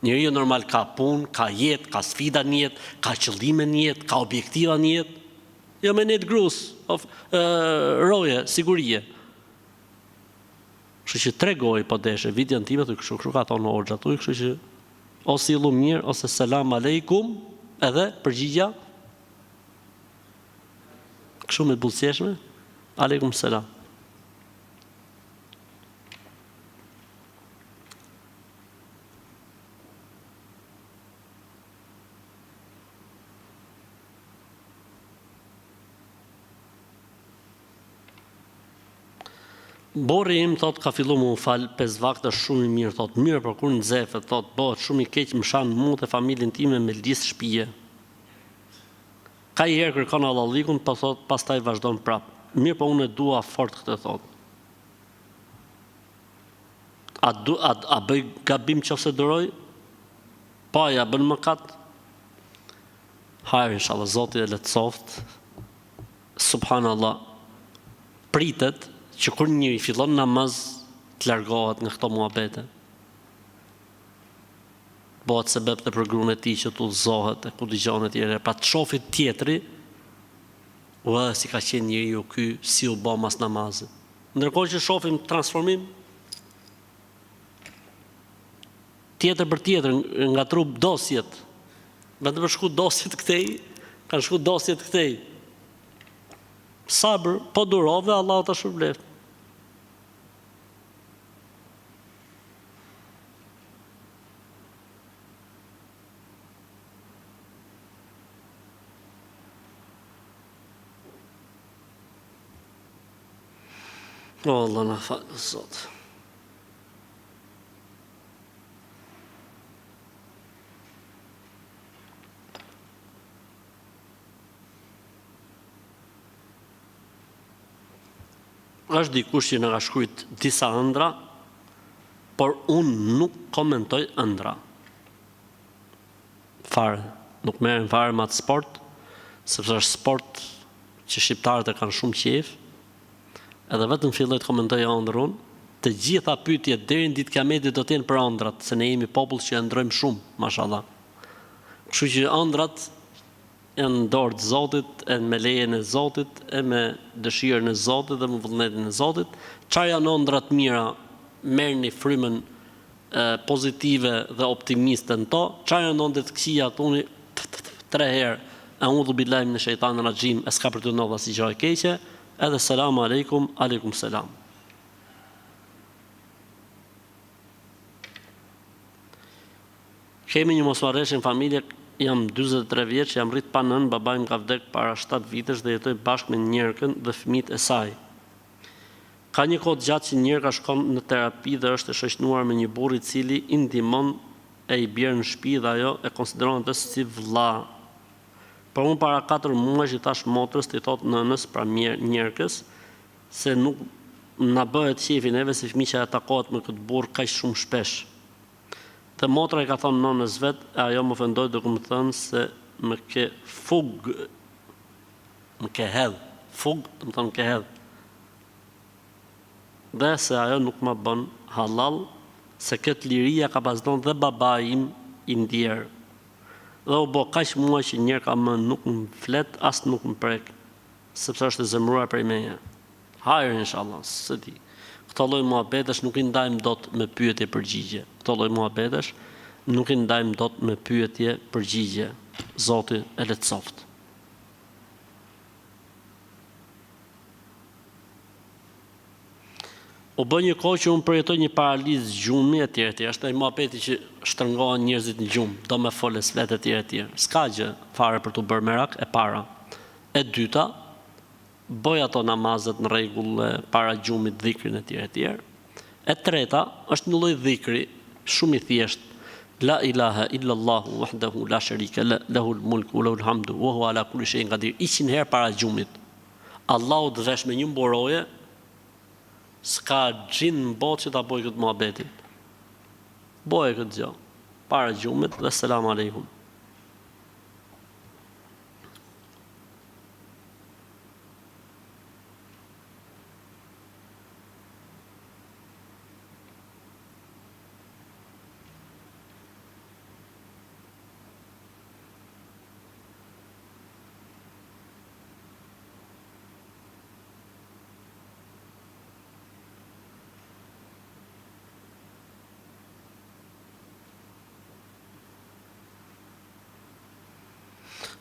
Njeriu normal ka punë, ka jetë, ka sfida në jetë, ka qëllime në jetë, ka objektiva në jetë. Jo me net grus, roje, sigurie. Kështu që tregoj po deshe, videon time të kështu ka thonë hoxha tu, kështu që ose illu mirë, ose selam aleikum, edhe përgjigja kështu me buzëqeshme, aleikum selam. Borri im thot ka fillu më fal 5 vakte shumë i mirë, thot mirë për kur në zefe, thot bëhet shumë i keq më shanë mu dhe familjen time me lisë shpije. Ka i herë kërkon Allahlikun, po thot pastaj vazhdon prap. Mirë po unë e dua fort këtë thot. A bëj gabim që ose dëroj? Pa ja bën mëkat? Hajrë inshallah, Zoti e letësoft. Subhanallah. Pritet që kur njëri fillon namaz të largohet nga këto muhabete. Bëhet sebeb të për gruan e tij që të udhëzohet e ku dëgjon e tjerë, pa të shohë tjetri, si ka qenë njeriu ky, si u bë mas namazit. Ndërkohë që shohim transformim tjetër për tjetër nga trup dosjet. Vetëm për shku dosjet këtej, kanë shku dosjet këtej. Sabër, po durove, Allah ta shpërblet. O, Allah na falë, Zot. Është dikush që në ka shkruajt disa ëndra, por unë nuk komentoj ëndra. Fare, nuk merrem fare me atë sport, sepse është sport që shqiptarët e kanë shumë qejf, edhe vetëm filloj të komentoj ëndrën, të gjitha pyetjet deri në ditë kiametit do të jenë për ëndrat, se ne jemi popull që e ndrojmë shumë, mashallah. Kështu që ëndrat janë në dorë të Zotit, e me lejen e Zotit, e me dëshirën e Zotit dhe me vullnetin e Zotit. Çfarë janë ëndrat mira, merrni frymën pozitive dhe optimiste në to. Çfarë janë ëndrat të këqija, thoni 3 herë, a'udhu billahi minash shaitanir rajim, e s'ka për të ndodhur asgjë e keqe, edhe selamu aleikum, aleikum selam. Kemi një mosmarrëveshje në familje. Jam 43 vjeç, jam rrit pa nën, babai më ka vdek para 7 vitesh dhe jetoj bashkë me njerëkën dhe fëmijët e saj. Ka një kohë gjatë që njerëka shkon në terapi dhe është e shoqënuar me një burr i cili i ndihmon e i bjerë në shtëpi dhe ajo e konsideron atë si vëlla. Por unë para 4 muaj që tash motrës të thot nënës pra njerëkës se nuk na bëhet qefi neve si fëmijë që atakohet me këtë burr kaq shumë shpesh. Dhe motra i ka thonë nonës vet, e ajo më ofendoi duke më thënë se më ke fug, më ke hedh, fug, do të thonë ke hedh. Dhe se ajo nuk më bën halal, se këtë liria ka pasdon dhe babai im i ndjerë. Dhe u bo kaq muaj që njerëka më nuk më flet, as nuk më prek, sepse është e zemëruar prej meje. Hajër inshallah, së di. Këto lloj muhabetesh nuk i ndajmë dot me pyetje përgjigje. Këto lloj muhabetesh nuk i ndajmë dot me pyetje përgjigje. Zoti e lehtësoft. U bë një kohë që unë përjetoj një paralizë gjumi etj. Është ai muhabeti që shtrëngohen njerëzit në gjumë, do me foles flet etj. S'ka gjë fare për t'u bërë merak, e para. E dyta, bëj ato namazet në rregull para gjumit, dhikrin etj. E treta është një lloj dhikri shumë i thjeshtë. La ilaha illa Allahu wahdahu la sharika lahu al-mulku wa lahu al-hamdu wa huwa ala kulli shay'in qadir. 100 herë para gjumit. Allahu të vesh me një mboroje, s'ka gjin në botë që ta bëj këtë muhabetin. Boje këtë gjë para gjumit dhe selam aleikum.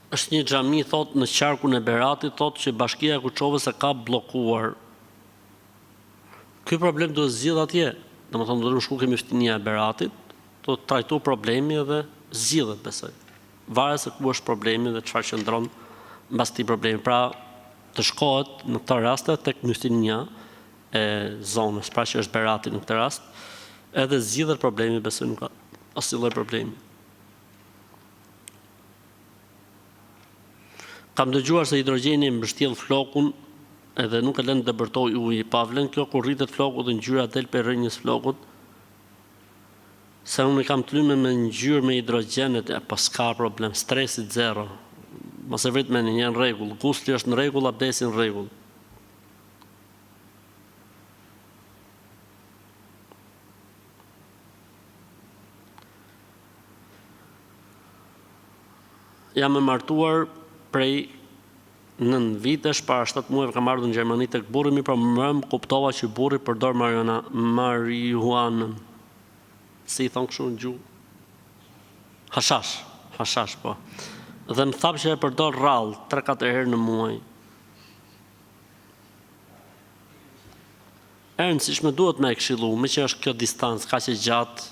Është një xhami thot në qarkun e Beratit thot që Bashkia e Kuçovës e ka bllokuar. Ky problem duhet zgjidh atje. Domethënë do të shku kemi ftinia e Beratit, do të trajto problemi dhe zgjidhet besoj. Varet se ku është problemi dhe çfarë qëndron mbas këtij problemi. Pra të shkohet në këtë rast tek ftinia e zonës, pra që është Berati në këtë rast, edhe zgjidhet problemi, besoj nuk ka asnjë lloj problemi. Kam dëgjuar se hidrogjeni mbështjell flokun edhe nuk e lën të dëbërtoj uji. Pa vlen kjo kur rritet floku dhe ngjyra del për rrënjës flokut. Se unë kam të lyme me ngjyrë me hidrogjenet, po s'ka problem, stresit zero. Mos e vrit me një në rregull, gusti është në rregull, abdesi në rregull. Jam e martuar prej 9 vitesh, para 7 muajve kam ardhur në Gjermani tek burri mi, pra më kuptova që burri përdor marihuanën. Si i thon kështu në gjuhë? Hashash po. Dhe më thap që e përdor rrallë 3-4 herë në muaj. E rëndësishme duhet me e këshillu, me që është kjo distancë kaq e gjatë,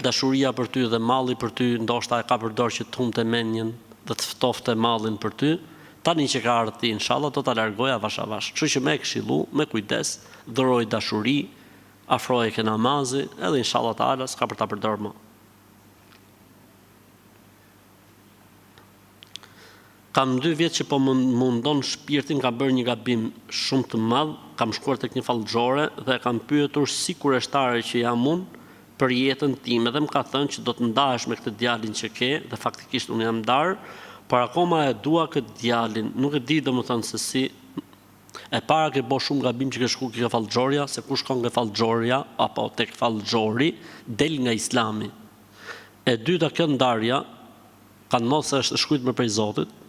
dashuria për ty dhe malli për ty, ndoshta e ka përdor që të humte mendjen dhe të ftofte mallin për ty, Tani që ka ardhur ti, inshallah do ta largoja avash avash. Kështu që me këshillu, me kujdes, dhuroj dashuri, afroje ke namazi, edhe inshallah taala s'ka për ta përdorur më. Kam 2 vjet që po mundon shpirtin, kam bërë një gabim shumë të madh, kam shkuar tek një fallxhore dhe kam pyetur si kureshtare që jam unë për jetën time dhe më ka thënë që do të ndahesh me këtë djalin që ke dhe faktikisht unë jam ndar, por akoma e dua këtë djalin. Nuk e di domethënë se si. E para ke bo shumë gabim që ke shku ke fallxhoria, se ku shkon ke fallxhoria apo tek fallxhori del nga Islami. E dyta kjo ndarja kanë mos se është shkruajtur me prej Zotit.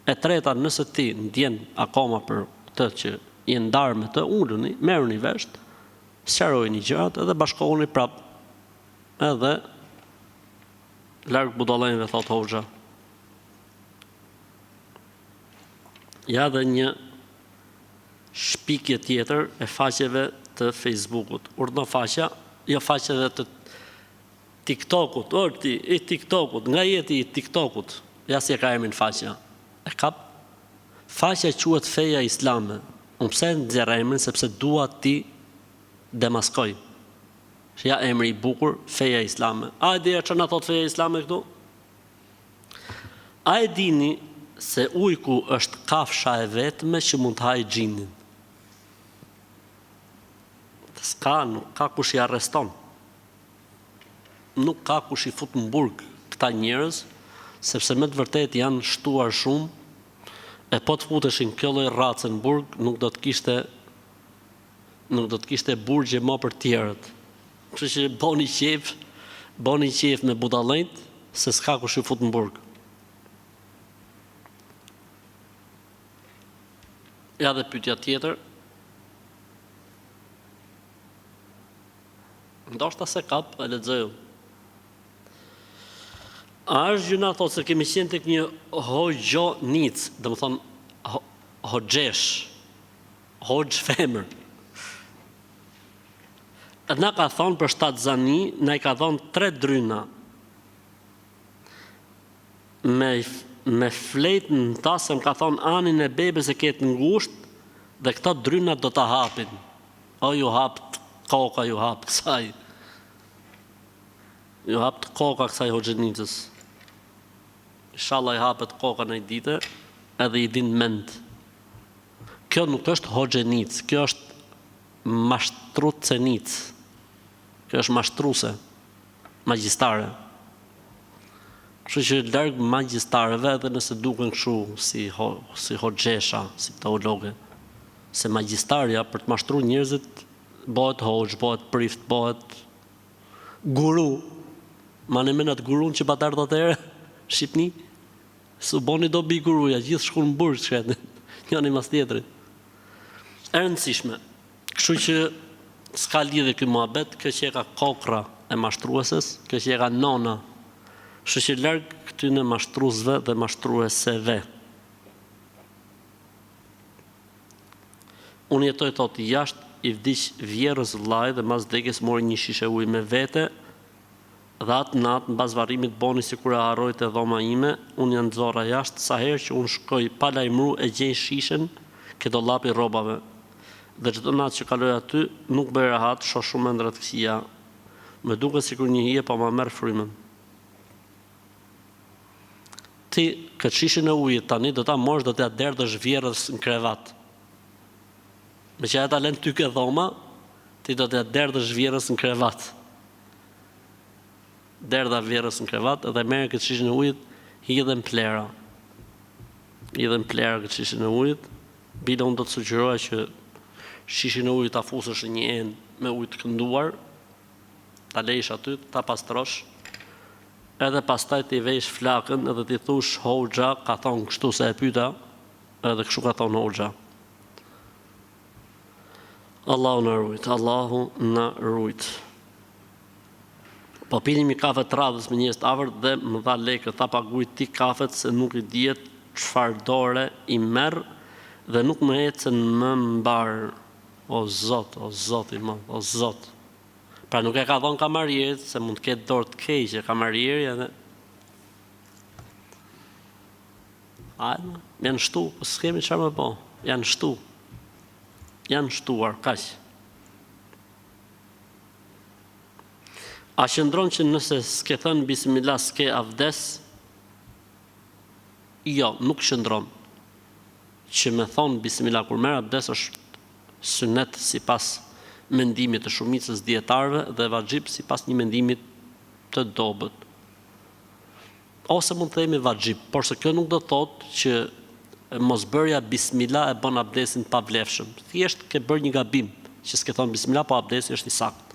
E treta, nëse ti ndjen akoma për këtë që je ndarë me të, uluni, merruni vesh, sqarojini gjërat edhe bashkohuni prap. Edhe larg budallëve, thot Hoxha. Ja dhe një shpikje tjetër e faqeve të Facebookut. Urdhno faqja, jo faqeve të TikTokut, i TikTokut, nga jeti i TikTokut. Ja si e ka emrin faqja. E kap. Faqja quhet Feja Islame. Unë pse nxjerr emrin sepse dua ti demaskoj. Që ja emri i bukur, Feja Islame. A e dija që na thot Feja Islame këtu? A e dini se ujku është kafsha e vetme që mund të hajë xhinin? Nuk ka kush i arreston. Nuk ka kush i fut në burg këta njerëz, sepse me të vërtet janë shtuar shumë, e po të futeshin kjo lloj rrace në burg, nuk do të kishte burgje më për tjerët. Kështu që boni qef me budallënjt, se s'ka kush i fut në burg. Ja dhe pyetja tjetër. Ndoshta se kap, e lexoj. A është gjuna, thot se kemi qenë tek një hoxhonic, do të thonë hoxhesh, hoxh femër. Na ka thonë për 7 zani, na i ka thonë 3 dryna. Me fletën në ta se më ka thonë anin e bebes e ketë ngushtë dhe këta dryna do ta hapin. O, ju hapë koka, ju hapë kësaj. Ju hapë koka kësaj hoxhenicës. Inshallah i hapet koka në i dite edhe i din mend. Kjo nuk është hoxhenic, kjo është mashtrucenic. Kjo është mashtruse, magjistare. Kështu që larg magjistareve edhe nëse duken kështu si hoxhesha, si teologe. Se magjistaria për të mashtruar njerëzit bëhet hoxh, bëhet prift, bëhet guru. Ma në menat gurun që batar të tere, Shqipni, su boni do bi guruja, gjithë shku në burg, shkretin, njëni mas tjetërit. E rëndësishme, kështu që s'ka lidhe këj muhabet, kjo që e ka kokra e mashtrueses, kjo që e ka nona, kështu që larg këtyne mashtruesve dhe mashtrueseve. Unë jetoj thot jashtë, i vdiq vjerës vllai dhe mas vdekjes mori një shishe ujë me vete, dhe atë natë, në bas varimit boni si kur e harrojt e dhoma ime, unë janë nxorra jashtë, sa herë që unë shkoj pa lajmëru e gjej shishen ke dollapi rrobave. Dhe çdo natë që kaloj aty, nuk bëj rahat, shoh shumë ëndra të këqija. Më duket sikur një hije po ma merr frymën. Ti këtë shishen e ujit tani do ta morësh, do t'ja derdhësh vjerrës në krevat. Me që ata lën ty ke dhoma, ti do t'ja derdhësh vjerrës në krevat. Derdha vjerrës në krevat edhe merr këtë shishen e ujit, hidhen plera. Hidhen plera këtë shishen e ujit. Bile unë do të sugjeroja që shishen e ujit ta fusësh në një enë me ujë të kënduar, ta lejsh aty, ta pastrosh, edhe pastaj ti vesh flakën edhe ti thush hoxha ka thonë kështu se e pyeta, edhe kështu ka thonë hoxha. Allahu na rujt, Allahu na rujt. Po pinim një kafe të radhës me njerëz të afërt dhe më dha lekë, tha paguaj ti kafet se nuk i dihet çfarë dore i merr dhe nuk më ecën më mbar. O Zot i madh, o Zot. Pra nuk e ka dhënë kamarierit, se mund të ketë dorë të keqe kamarieri edhe Hajde, janë shtu, s'kemi çfarë më po. Janë shtu. Janë shtuar, kaq. A qëndron që nëse s'ke thënë bismillah s'ke avdes? Jo, nuk qëndron. Që me thonë bismillah kur merr abdes është sunet sipas mendimit të shumicës dietarëve dhe vajxhib sipas një mendimit të dobët. Ose mund të themi vajxhib, por se kjo nuk do thotë që mosbërja bismillah e bën abdesin pa vlefshëm. Thjesht ke bërë një gabim që s'ke thonë bismillah, po abdesi është i saktë.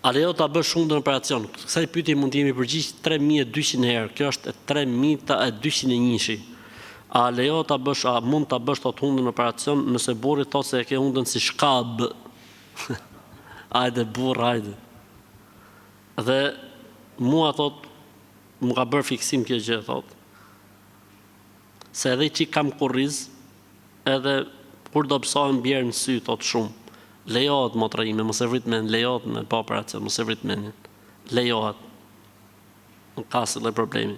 A lejo ta bësh hundën operacion? Kësaj pyetje mund të jemi përgjigj 3200 herë. Kjo është 3201. A lejo ta bësh, a mund ta bësh tot hundën operacion nëse burri thotë se e ke hundën si shkab? Hajde burr, hajde. Dhe mua thot, më ka bërë fiksim kjo gjë, thot. Se edhe që kam kurriz, edhe kur do pësohen bjerë në sy, thot shumë. Lejohet motra ime, mos e vrit mend, lejohet me pa operacion, mos e vrit mendin. Lejohet. Nuk ka asnjë problemi.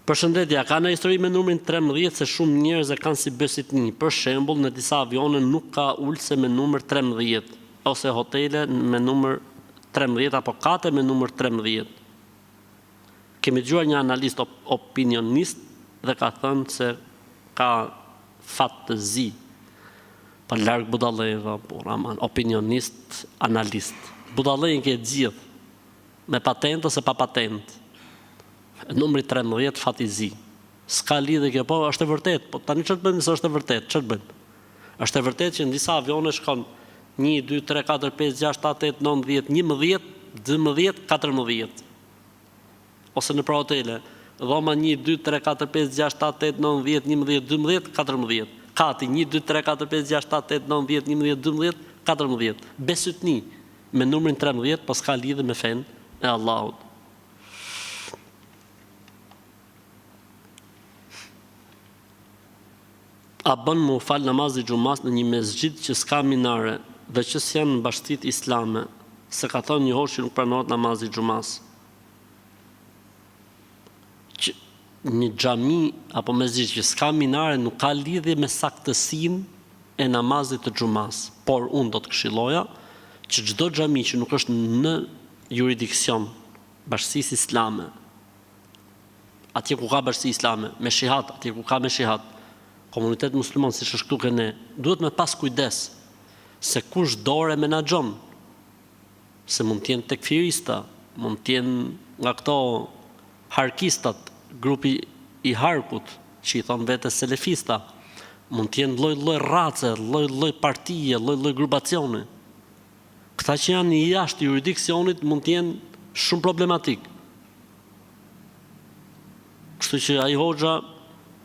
Përshëndetje, ka në histori me numrin 13 se shumë njerëz e kanë si besitni. Për shembull, në disa avione nuk ka ulse me numër 13, ose hotele me numër 13 apo kate me numër 13. Kemi dëgjuar një analist opinionist dhe ka thënë se ka fat të zi. Pa larg budallëve, por aman opinionist, analist. Budallën ke gjithë me patent ose pa patent. Numri 13 fatizi. S'ka lidhje kjo, po është e vërtet, po tani ç'të bëjmë se është e vërtet, ç'të bëjmë? Është e vërtet që në disa avione shkon 1, 2, 3, 4, 5, 6, 7, 8, 9, 10, 11, 12, 14. Ose në pra hotele, dhoma 1, 2, 3, 4, 5, 6, 7, 8, 9, 10, 11, 12, 14. Kati 1, 2, 3, 4, 5, 6, 7, 8, 9, 10, 11, 12, 14. Besytni me numrin 13, pas ka lidhje me fen e Allahut. A bën mu fal namazin xumas në një mezxhit që s'ka minare dhe që s'janë në bashkësitë islame, se ka thonë një hoç që nuk pranohet namazi xumas. Një xhami apo mezxhit që s'ka minare nuk ka lidhje me saktësinë e namazit të xumas, por unë do të këshilloja që çdo xhami që nuk është në jurisdiksion bashkësisë islame, atje ku ka bashkësi islame, me shihat, atje ku ka me shihat, komunitet musliman si është këtu ke ne, duhet me pas kujdes se kush dorë menaxhon. Se mund të jenë tekfirista, mund të jenë nga këto harkistat, grupi i harkut, që i thonë vetë selefista, mund të jenë lloj-lloj race, lloj-lloj partije, lloj-lloj grupacione. Këta që janë jashtë jurisdiksionit mund të jenë shumë problematik. Kështu që ai hoxha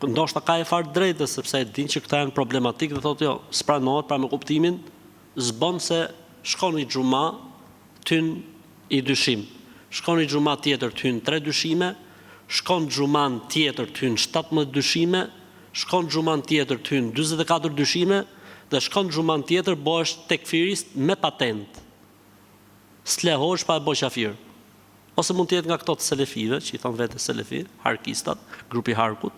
ndoshta ka e fare drejtë, sepse e din që këta janë problematik dhe thotë jo, s'pranohet pra me kuptimin, s'bën se shkon i xhuma, tyn i dyshim. Shkon i xhuma tjetër tyn 3 dyshime, shkon xhuman tjetër tyn 17 dyshime, shkon xhuman tjetër tyn 44 dyshime dhe shkon xhuman tjetër bëhesh tekfirist me patent. S'lehosh pa e bë qafir. Ose mund të jetë nga këto të selefive, që i thon vetë selefi, harkistat, grupi harkut.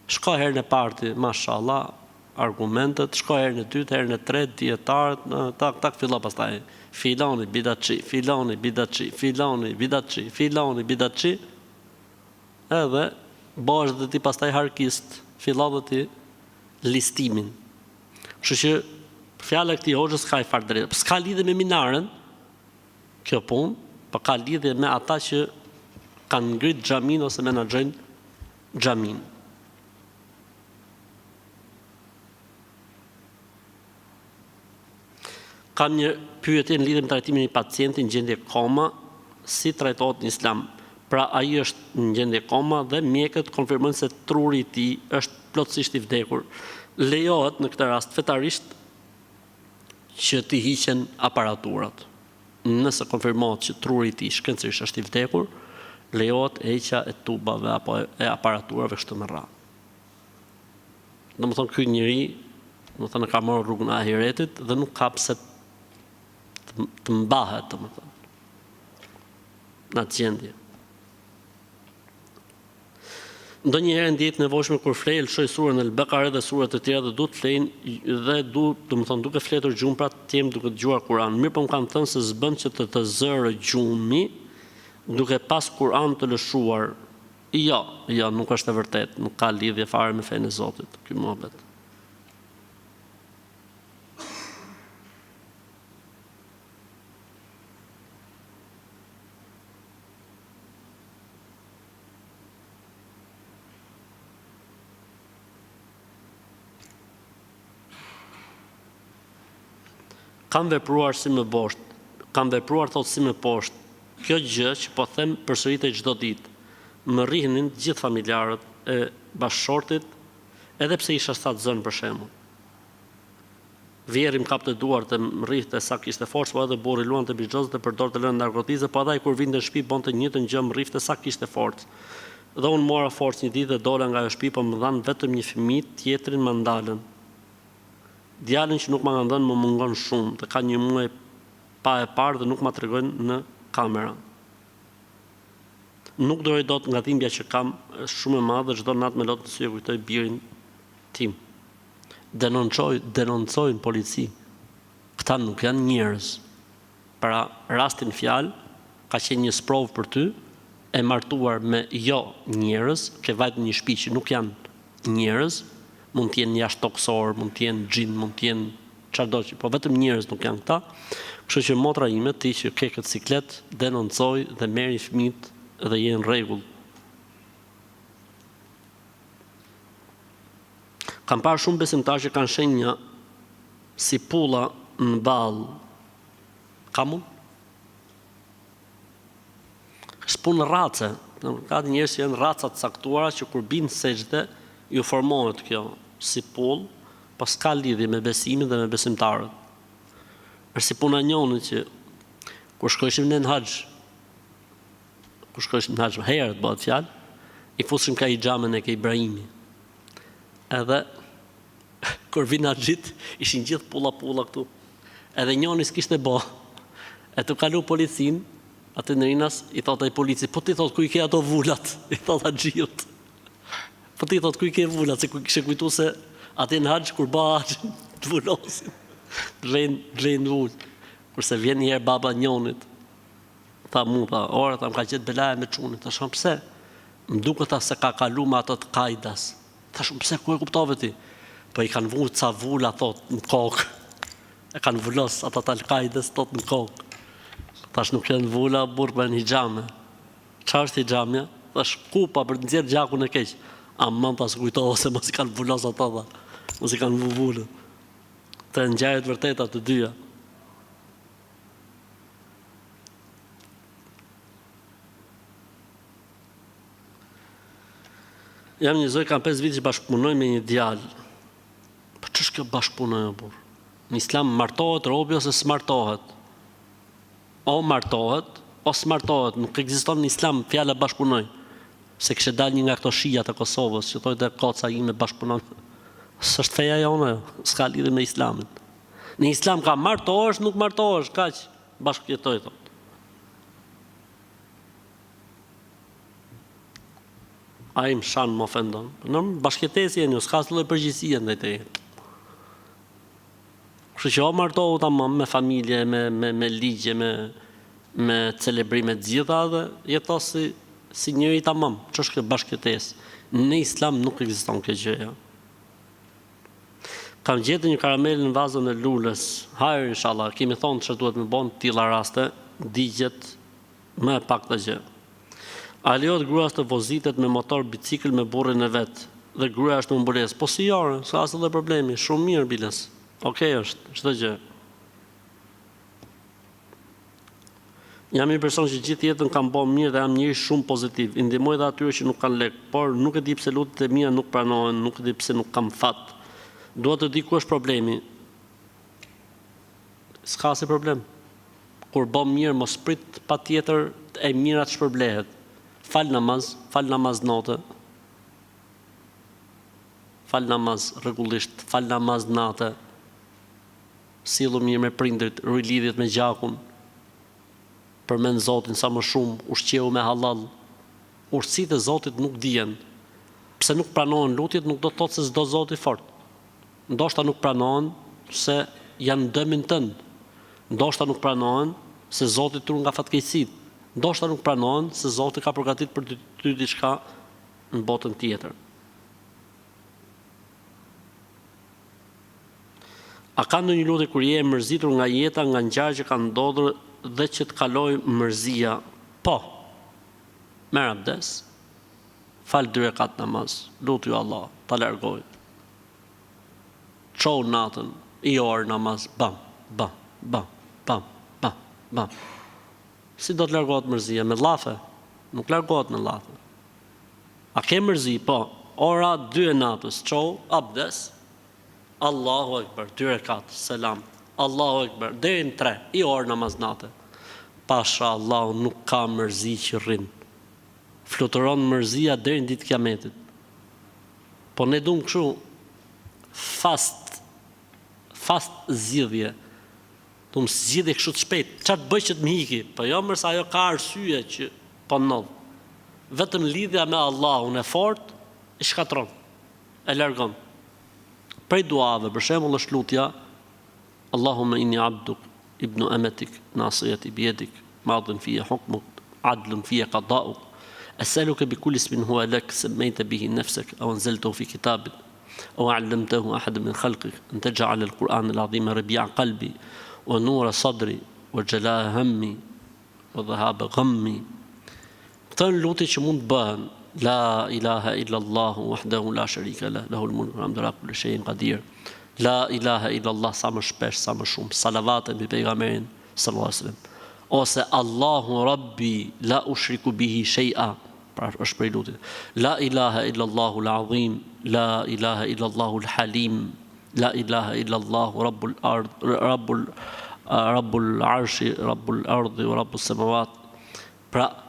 Shko herën e parë, mashallah, argumentet, shko herën e dytë, herën e tretë, dietarët, tak fillo pastaj. Filoni bidatçi, filoni bidatçi, filoni bidatçi, filoni bidatçi. Edhe bëhesh dhe ti pastaj harkist, fillon dhe ti listimin. Kështu që fjala e këtij hoxhës ka fare drejtë. S'ka lidhje me minaren kjo punë, por ka lidhje me ata që kanë ngrit xhamin ose menaxhojnë xhamin. Kam një pyetje në lidhje me trajtimin e pacientit në gjendje koma, si trajtohet në Islam. Pra ai është në gjendje koma dhe mjekët konfirmojnë se truri i tij është plotësisht i vdekur. Lejohet në këtë rast fetarisht që t'i hiqen aparaturat. Nëse konfirmohet që truri i tij shkencërisht është i vdekur, lejohet heqja e tubave apo e aparaturave kështu me radhë. Domethënë ky njeri, domethënë ka marrë rrugën e ahiretit dhe nuk ka pse të mbahet, domethënë. në atë gjendje. Ndonjëherë ndihet nevojshme kur flej lëshoj surën Al-Baqara dhe surat të tjera dhe duhet flejnë dhe duke fletur gjumë pra të jem duke dëgjuar Kur'an. Mirë po më kanë thënë se s'bën që të zërë gjumi duke pas Kur'an të lëshuar. Jo, nuk është e vërtet, nuk ka lidhje fare me fenë e Zotit, ky mohabet. Kam vepruar si më poshtë, thot si më poshtë. Kjo gjë që po them përsëritej çdo ditë. Më rrihnin gjithë familjarët e bashkëshortit, edhe pse isha sa të zënë për shembull. Vjeri më kapte duart e më rrihte sa kishte forcë, po edhe burri luante bixhozë dhe përdorte lënë narkotike, po ai kur vinte në shtëpi bonte njëjtën gjë, më rrihte sa kishte forcë. Dhe unë mora forcë një ditë dhe dola nga ajo shtëpi, po më dhan vetëm një fëmijë, tjetrin më ndalën. Djalin që nuk ma kanë dhënë më mungon shumë, të ka një muaj pa e parë dhe nuk ma tregojnë në kamera. Nuk dojë dot nga dhimbja që kam shumë e madhe, çdo natë me lotë të sy e kujtoj birin tim. Denoncojnë polici. Këta nuk janë njerëz. Pra rastin fjalë, ka qenë një sprovë për ty, e martuar me jo njerëz, ke vajtë një shtëpi që nuk janë njerëz, mund t'jenë jashtëtoksor, mund t'jenë gjin, mund t'jenë çfarëdo që, po vetëm njerëz nuk janë këta. Kështu që motra ime, ti që ke këtë siklet, denoncoj dhe merri fëmijët dhe je në rregull. Kam parë shumë besimtarë që kanë shenja si pulla në ballë. Kam unë? S'punë race. Ka njerëz që janë raca të caktuara që kur binë sejdë ju formohet kjo si pull, po s'ka lidhje me besimin dhe me besimtarët. Është si puna njonit që kur shkojshim në haxh, herët bëhet fjalë, i fusim ka i xhamen e ke Ibrahimi. Edhe kur vinë haxhit, ishin gjithë pulla këtu. Edhe njoni s'kishte bë. E të kalu policin, atë në rinas, i thot ai polici, po ti thot ku i ke ato vullat, i thot haxhiut. Po ti thot ku i ke vullat, se ku kishe kujtu se atë në haxh kur ba haxhin të vullosin. Drejnë vull. Kurse vjen një herë baba njonit, tha mu, ora, më ka gjetë belaja me çunit. Tha shumë pse? Më duket se ka kalu me ato të kajdas. Tha shumë pse, ku e kuptove ti? Po i kanë vull ca vulla, thot, në kokë. E kanë vullos ata të Al-Kaides, thot, në kokë. Thash nuk janë vulla, burë për një xhame. Çfarë është xhamja? Thash kupa për të nxjerrë gjakun e keq. Amman pas kujtohu se mos i kanë vullos ata dha. Mos i kanë vullë. Të ngjarjet vërteta të dyja. Jam një zoj, kam 5 vite që bashkëpunoj me një djalë. Po ç'është kjo bashkëpunoj o burr? Në Islam martohet robi ose s'martohet? O martohet, o s'martohet, nuk ekziston në Islam fjala bashkëpunoj. Se kishte dalë një nga këto shija të Kosovës, që thotë koca ime bashkëpunon. S'është feja jone, s'ka lidhje me Islamin. Në Islam ka martohesh, nuk martohesh, kaq, bashkëjetoj thotë. Ai më shan më ofendon. Në bashkëjetesi jeni, s'ka asnjë përgjegjësi ndaj teje. Kështu që o martohu tamam me familje, me ligje, me celebrime të gjitha dhe jeto si njëri tamam. Ç'është kjo bashkëjetesë? Në Islam nuk ekziston kjo gjë. Kam gjetur një karamel në vazën e lulës. Hajër inshallah, kemi thonë çfarë duhet më bën tilla raste, digjet më e pak të gjë. A lejohet gruas të vozitet me motor bicikl me burrin e vet dhe gruaja është në mbulesë? Po si jore, s'ka asnjë problemi, shumë mirë biles. Okej është, çdo gjë. Jam një person që gjithë jetën kam bërë mirë dhe jam njëri shumë pozitiv. I ndihmoj dhe atyre që nuk kanë lek, por nuk e di pse lutjet e mia nuk pranohen, nuk e di pse nuk kam fat. Dua të di ku është problemi. S'ka asnjë problem. Kur bëm mirë mos prit patjetër e mira të shpërblehet. Fal namaz notë. Fal namaz rregullisht, fal namaz natë. Sillu mirë me prindërit, ruaj lidhjet me gjakun. përmend Zotin sa më shumë, ushqeu me halal. Urtësitë e Zotit nuk dihen. Pse nuk pranohen lutjet, nuk do të thotë se s'do Zoti fort. Ndoshta nuk pranohen se janë dëmin tënd. Ndoshta nuk pranohen se Zoti tru nga fatkeqësitë. Ndoshta nuk pranohen se Zoti ka përgatitur për ty diçka në botën tjetër. A ka ndonjë lutje kur je e mërzitur nga jeta, nga ngjarje që kanë ndodhur dhe që të kaloj mërzia? Po. Merr abdes. Fal 2 rekat namaz. Lutu Allah, ta largoj. Çau natën, i orë namaz, bam, bam, bam, bam, bam, bam. Si do të largohet mërzia? Me llafe? Nuk largohet me llafe. A ke mërzi? Po. Ora 2 e natës, çau, abdes. Allahu Ekber, 2 rekat, selam. Allahu Ekber, deri në 3, i orë namaz natë. Pasha Allahu nuk ka mërzi që rrin. Fluturon mërzia deri në ditë kiametit. Po ne duam kështu fast zgjidhje. Duam zgjidhje kështu të shpejt. Çfarë të bëj që të më hiki? Po jo mërsa ajo ka arsye që po ndodh. Vetëm lidhja me Allahun e fortë i shkatron. E largon. Prej duave, për shembull, është lutja Allahumma inni abduk ibnu amatik nasiyati biyadik madin fiya hukmuk adlun fiya qada'uk as'aluka bikulli ismin huwa lak sammayta bihi nafsak aw anzaltahu fi kitabik aw 'allamtahu ahadan min khalqik an taj'al al-Qur'an al-'azima rabi'a qalbi wa nura sadri wa jalaa hammi wa dhahaba ghammi. Këto janë lutje që mund të bëhen. La ilaha illa Allah wahdahu la sharika lah, lahul mulku wa hamdu ala kulli shay'in qadir. La ilaha illa Allah sa më shpesh, sa më shumë. Salavate mbi pejgamberin sallallahu alaihi wasallam. Ose Allahu Rabbi la ushriku bihi shay'a. Pra është prej lutjes. La ilaha illa Allahu al-azim, la ilaha illa Allahu al-halim, la ilaha illa Allahu rabbul ard, rabbul arshi, rabbul ardi wa rabbus samawat. Pra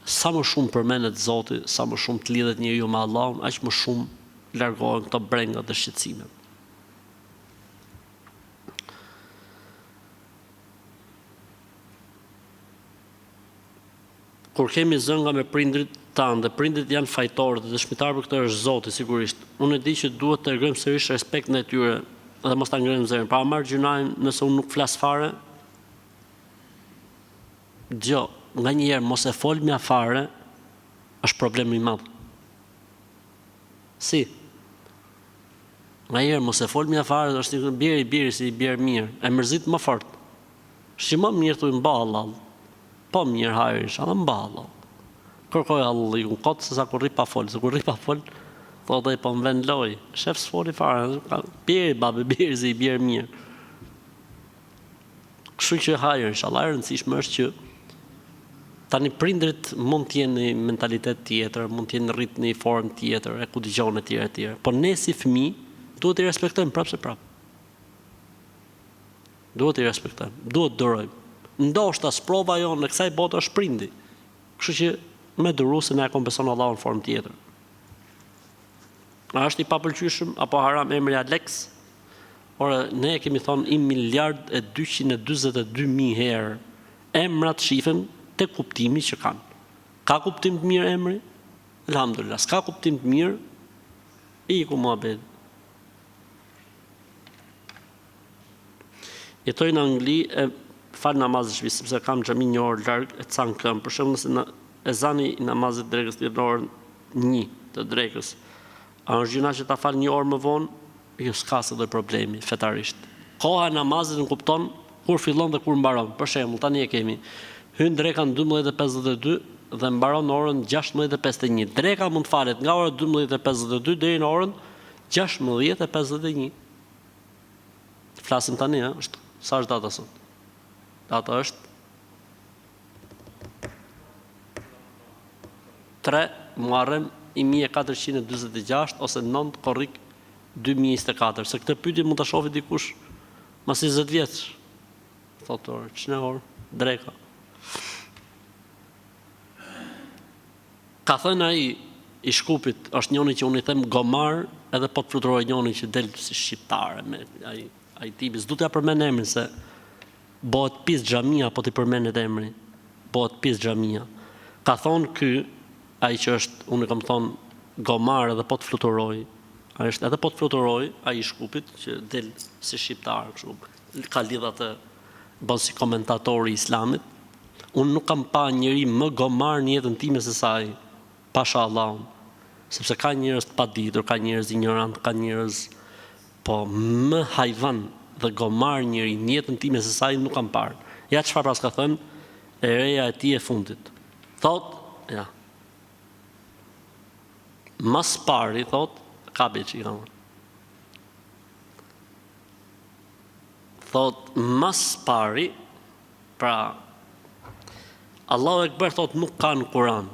sa më shumë përmendet Zoti, sa më shumë të lidhet njeriu me Allahun, aq më shumë largohen këto brenga të shqetësimit. Kur kemi zënga me prindrit tanë dhe prindrit janë fajtorë dhe dëshmitar për këtë është Zoti sigurisht. Unë e di që duhet të rregojmë sërish respekt ndaj tyre dhe mos ta ngrejmë zemrën. Pa marr gjunajin nëse unë nuk flas fare. Djo, nga njerë mos e fol mja fare, është problem i madh. Si? Nga njerë mos e fol mja fare, është një bjeri si i bjerë mirë, e mërzit më fort. Shi më mirë të mba halal, po mirë hajër isha, dhe mba halal. Kërkoj halal i unë kotë, se sa kur ri pa fol, se kur ri pa fol, thotë e po më vend loj, shef s'foli fare, bjeri babe, bjeri si i bjerë mirë. Kështu që hajër isha, la e rëndësishme është që tani prindrit mund të jenë në mentalitet tjetër, mund të jenë në ritmë në formë tjetër, e ku dëgjon etj. Por ne si fëmijë duhet i respektojmë prapë se prapë. Duhet i respektojmë, duhet durojmë. Ndoshta sprova jonë në kësaj bote është prindi. Kështu që me duru se ne e kompenson Allahun në formë tjetër. A është i papëlqyeshëm apo haram emri Alex? Ora ne kemi thonë 1.242.000 herë emrat shifen te kuptimi që kanë. Ka kuptim të mirë emri? Elhamdulillah. S'ka kuptim të mirë? Iku muhabet. Jetoj në Angli e fal namaz në shtëpi, sepse kam xhami një orë larg e can këmbë. Për shembull nëse ezani i namazit drekës në orën 1 të drekës. A është gjëna që ta fal një orë më vonë? Jo, s'ka se dhe problemi fetarisht. Koha e namazit në kupton kur fillon dhe kur mbaron. Për shembull, tani e kemi hyn dreka në 12:52 dhe mbaron në orën 16:51. Dreka mund të falet nga ora 12:52 deri në orën 16:51. Flasim tani, është sa është data sot? Data është 3 Muharrem 1446 ose 9 Korrik 2024. Se këtë pyetje mund ta shohë dikush mas 20 vjeç. Thotë orë, ç'në orë? Dreka. Ka thënë ai i Shkupit, është njëri që unë i them gomar, edhe po të fluturoj njëri që del si shqiptare me ai tipi, s'du t'ja përmend emrin se bëhet pis xhamia po ti përmendet emri. bëhet pjesë xhamia. Ka thonë ky, ai që është, unë kam thonë gomar edhe po të fluturoj. Ai është edhe po të fluturoj, ai I Shkupit që del si shqiptar kështu. Ka lidha të bën si komentatori I Islamit. Unë nuk kam pa njëri më gomar në jetën time se sa ai. Pasha Allahun. Sepse ka njerëz të paditur, ka njerëz ignorant, ka njerëz po më hajvan dhe gomar njëri në jetën time se sa ai nuk kam parë. Ja çfarë pas ka thënë e reja e tij e fundit. Thot, ja. Mas pari, thot, ka beqi, ka thënë. Thot, mas pari, pra, Allahu Ekber, thot, nuk ka në Kur'an.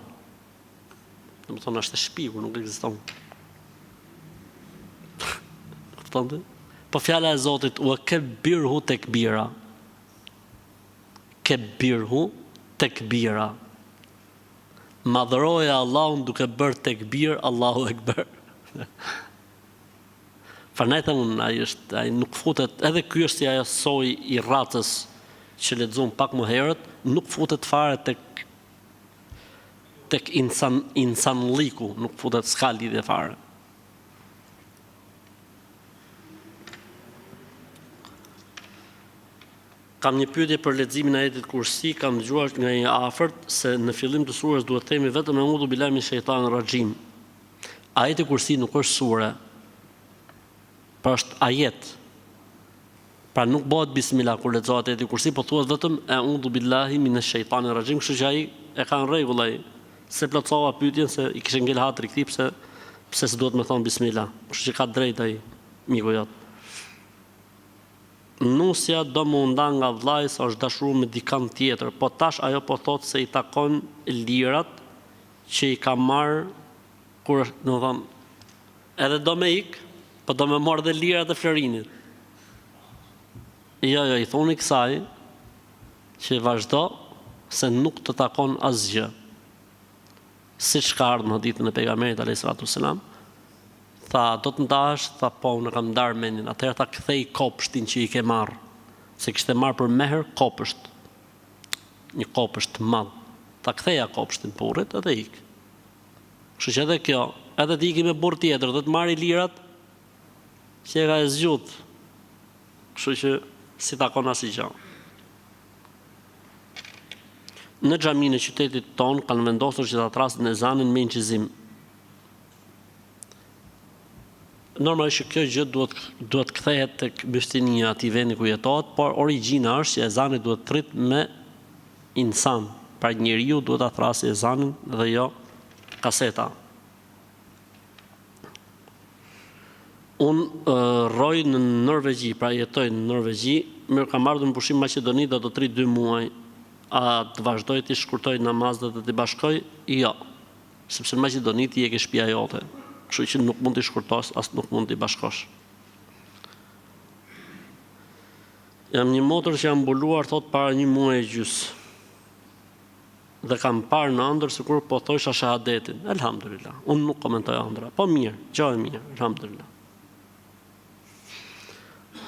Dhe më thonë, është e shpikur, nuk ekziston. Po fjala e Zotit, u e kebirhu tekbira. Kebirhu tekbira. Madhëroja Allahun duke bërë tekbir, Allahu Ekber. Farnajta unë, ai nuk futet, edhe ky është si ajo soi I racës që lexuam pak më herët, nuk futet fare tek insanliku, nuk futet, s'ka lidhje fare. Kam një pyetje për leximin e ajetit Kursi, kam dëgjuar nga një afërt se në fillim të surës duhet themi vetëm eudhu billahi min shejtanir rajim. Ajeti Kursi nuk është sure, pra është ajet. Pra nuk bëhet bismillah kur lexohet ajeti Kursi, po thuhet vetëm eudhu billahi min shejtanir rajim, kështu që ai e ka në rregull ai. Se plotësova pyetjen se I kishte ngel hatri këtij pse s'duhet më thon bismillah. Kështu që ka drejt ai miku jot. Nusja do më ndan nga vllai se është dashuruar me dikant tjetër, po tash ajo po thot se I takon lirat që I ka marr kur, domethënë, edhe do me ik, po do me marr dhe lirat e Florinit. Jo, I thoni kësaj që vazhdo se nuk të takon asgjë. Siç ka ardhur në ditën e pejgamberit alayhis salatu wassalam, tha, do të ndash, tha, po, unë kam ndarë mendin. Atëherë tha, kthej kopshtin që I ke marrë. Se kishte marrë për meher kopësht. Një kopësht madh. Tha, ktheja kopshtin burrit edhe ik. Kështu që edhe kjo, edhe të iki me burr tjetër, dhe të marrë lirat, që e ka e zgjut. Kështu që si takon asgjë. Në xhaminë e qytetit ton kanë vendosur që ta trasin ezanin me incizim. Normalisht që kjo gjë duhet kthehet tek bystinia e atij vendi ku jetohet, por origjina është që ezani duhet thrit me insan. Pra njeriu duhet ta thrasë ezanin dhe jo kaseta. Unë rroj në Norvegji, pra jetoj në Norvegji, mirë kam ardhur në pushim Maqedoni do të 2 muaj. A të vazhdoj të shkurtoj namazet dhe të bashkoj? Jo. Sepse në Maqedoni ti e ke shtëpia jote. Kështu që nuk mund t'i shkurtosh, as nuk mund t'i bashkosh. Jam një motër që jam mbuluar thot para 1 muaji e gjys. Dhe kam parë në ëndër sikur po thosha shahadetin. Elhamdulillah. Unë nuk komentoj ëndra. Po mirë, gjë e mirë, elhamdulillah.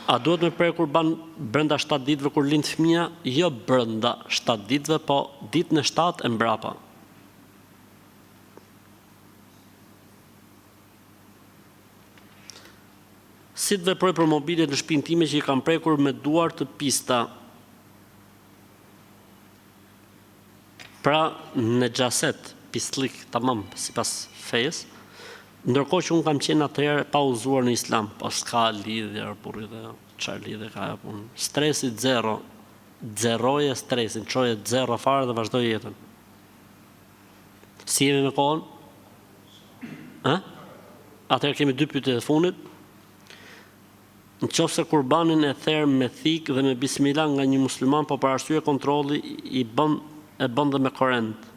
A duhet me prekur ban brenda 7 ditëve kur lind fëmia? Jo brenda 7 ditëve, po ditën e 7 e mbrapa. Si të veproj për mobiljet në shtëpinë time që I kam prekur me duar të pista? Pra në xhaset, pistlik tamam sipas fesë. Ndërkohë që unë kam qenë atëherë pa uzuar në Islam, po s'ka lidhje burri dhe çfarë lidhje ka ajo punë. Stresi zero. Zeroje stresin, çoje zero fare dhe vazhdoj jetën. Si jemi me kohën? Atëherë kemi 2 pyetje të fundit. Nëse kurbanin e therr me thik dhe me bismillah nga një musliman, po për arsye kontrolli e bën dhe me korrent.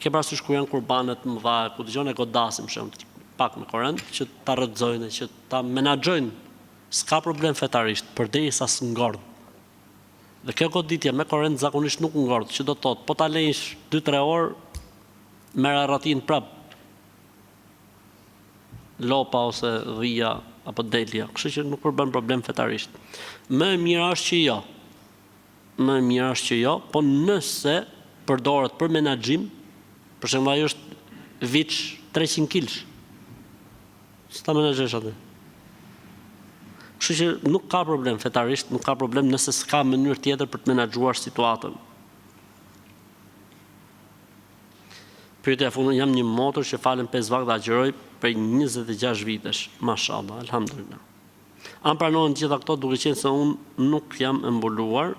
Ke parasysh kur janë kurbanet mëdha, ku dëgjon e godasim pak me korrent, që ta rrëzojnë, që ta menaxhojnë. S'ka problem fetarisht, përderisa s'ngordh. Dhe kjo goditje me korrent zakonisht nuk ngordh, që do të thotë, po ta lejsh 2-3 orë, merr arratin prap. Lopa ose dhia apo delja, kështu që nuk përbën problem fetarisht. Më e mira është që jo. më e mirë është që jo, po nëse përdoret për menaxhim, për shembull ajo është viç 300 kg. S'ta menaxhosh atë. Kështu që nuk ka problem fetarisht, nuk ka problem nëse s'ka mënyrë tjetër për të menaxhuar situatën. Pyetja e fundit, jam një motër që falem 5 vakte agjëroj për 26 vitesh. Mashallah, alhamdulillah. Am pranohen gjitha këto duke qenë se unë nuk jam embuluar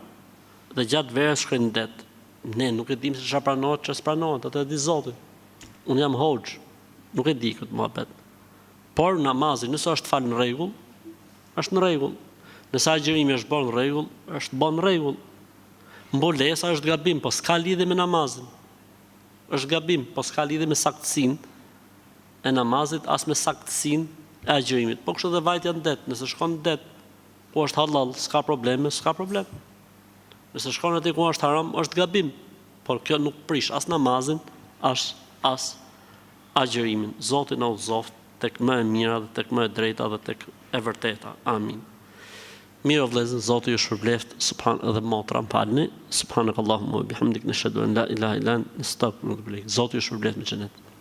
dhe gjatë verës shkoj në det. Ne nuk e dim se çfarë pranohet, ç'është pranohet, atë e di Zoti. Unë jam hoxh, nuk e di këtë muhabet. Por namazi, nëse është fal në rregull, është në rregull. Nëse agjërimi është bërë në rregull, është bërë në rregull. Mbulesa është gabim, po s'ka lidhje me namazin. Është gabim, po s'ka lidhje me saktësinë e namazit, as me saktësinë e agjërimit. Po kështu dhe vajtja në det, nëse shkon në det, ku është halal, s'ka probleme, s'ka problem. Nëse shkon aty ku është haram, është gabim. Por kjo nuk prish as namazin, as agjërimin. Zoti na udhëzoft tek më e mira dhe tek më e drejta dhe tek e vërteta. Amin. Mirë vëllezër, Zoti ju shpërbleft, dhe motra m'falni. Subhanakallahumma wa bihamdik, nashhadu an la ilaha illa anta, nastaghfiruka wa natubu ilayk. Zoti ju shpërbleft me xhenet.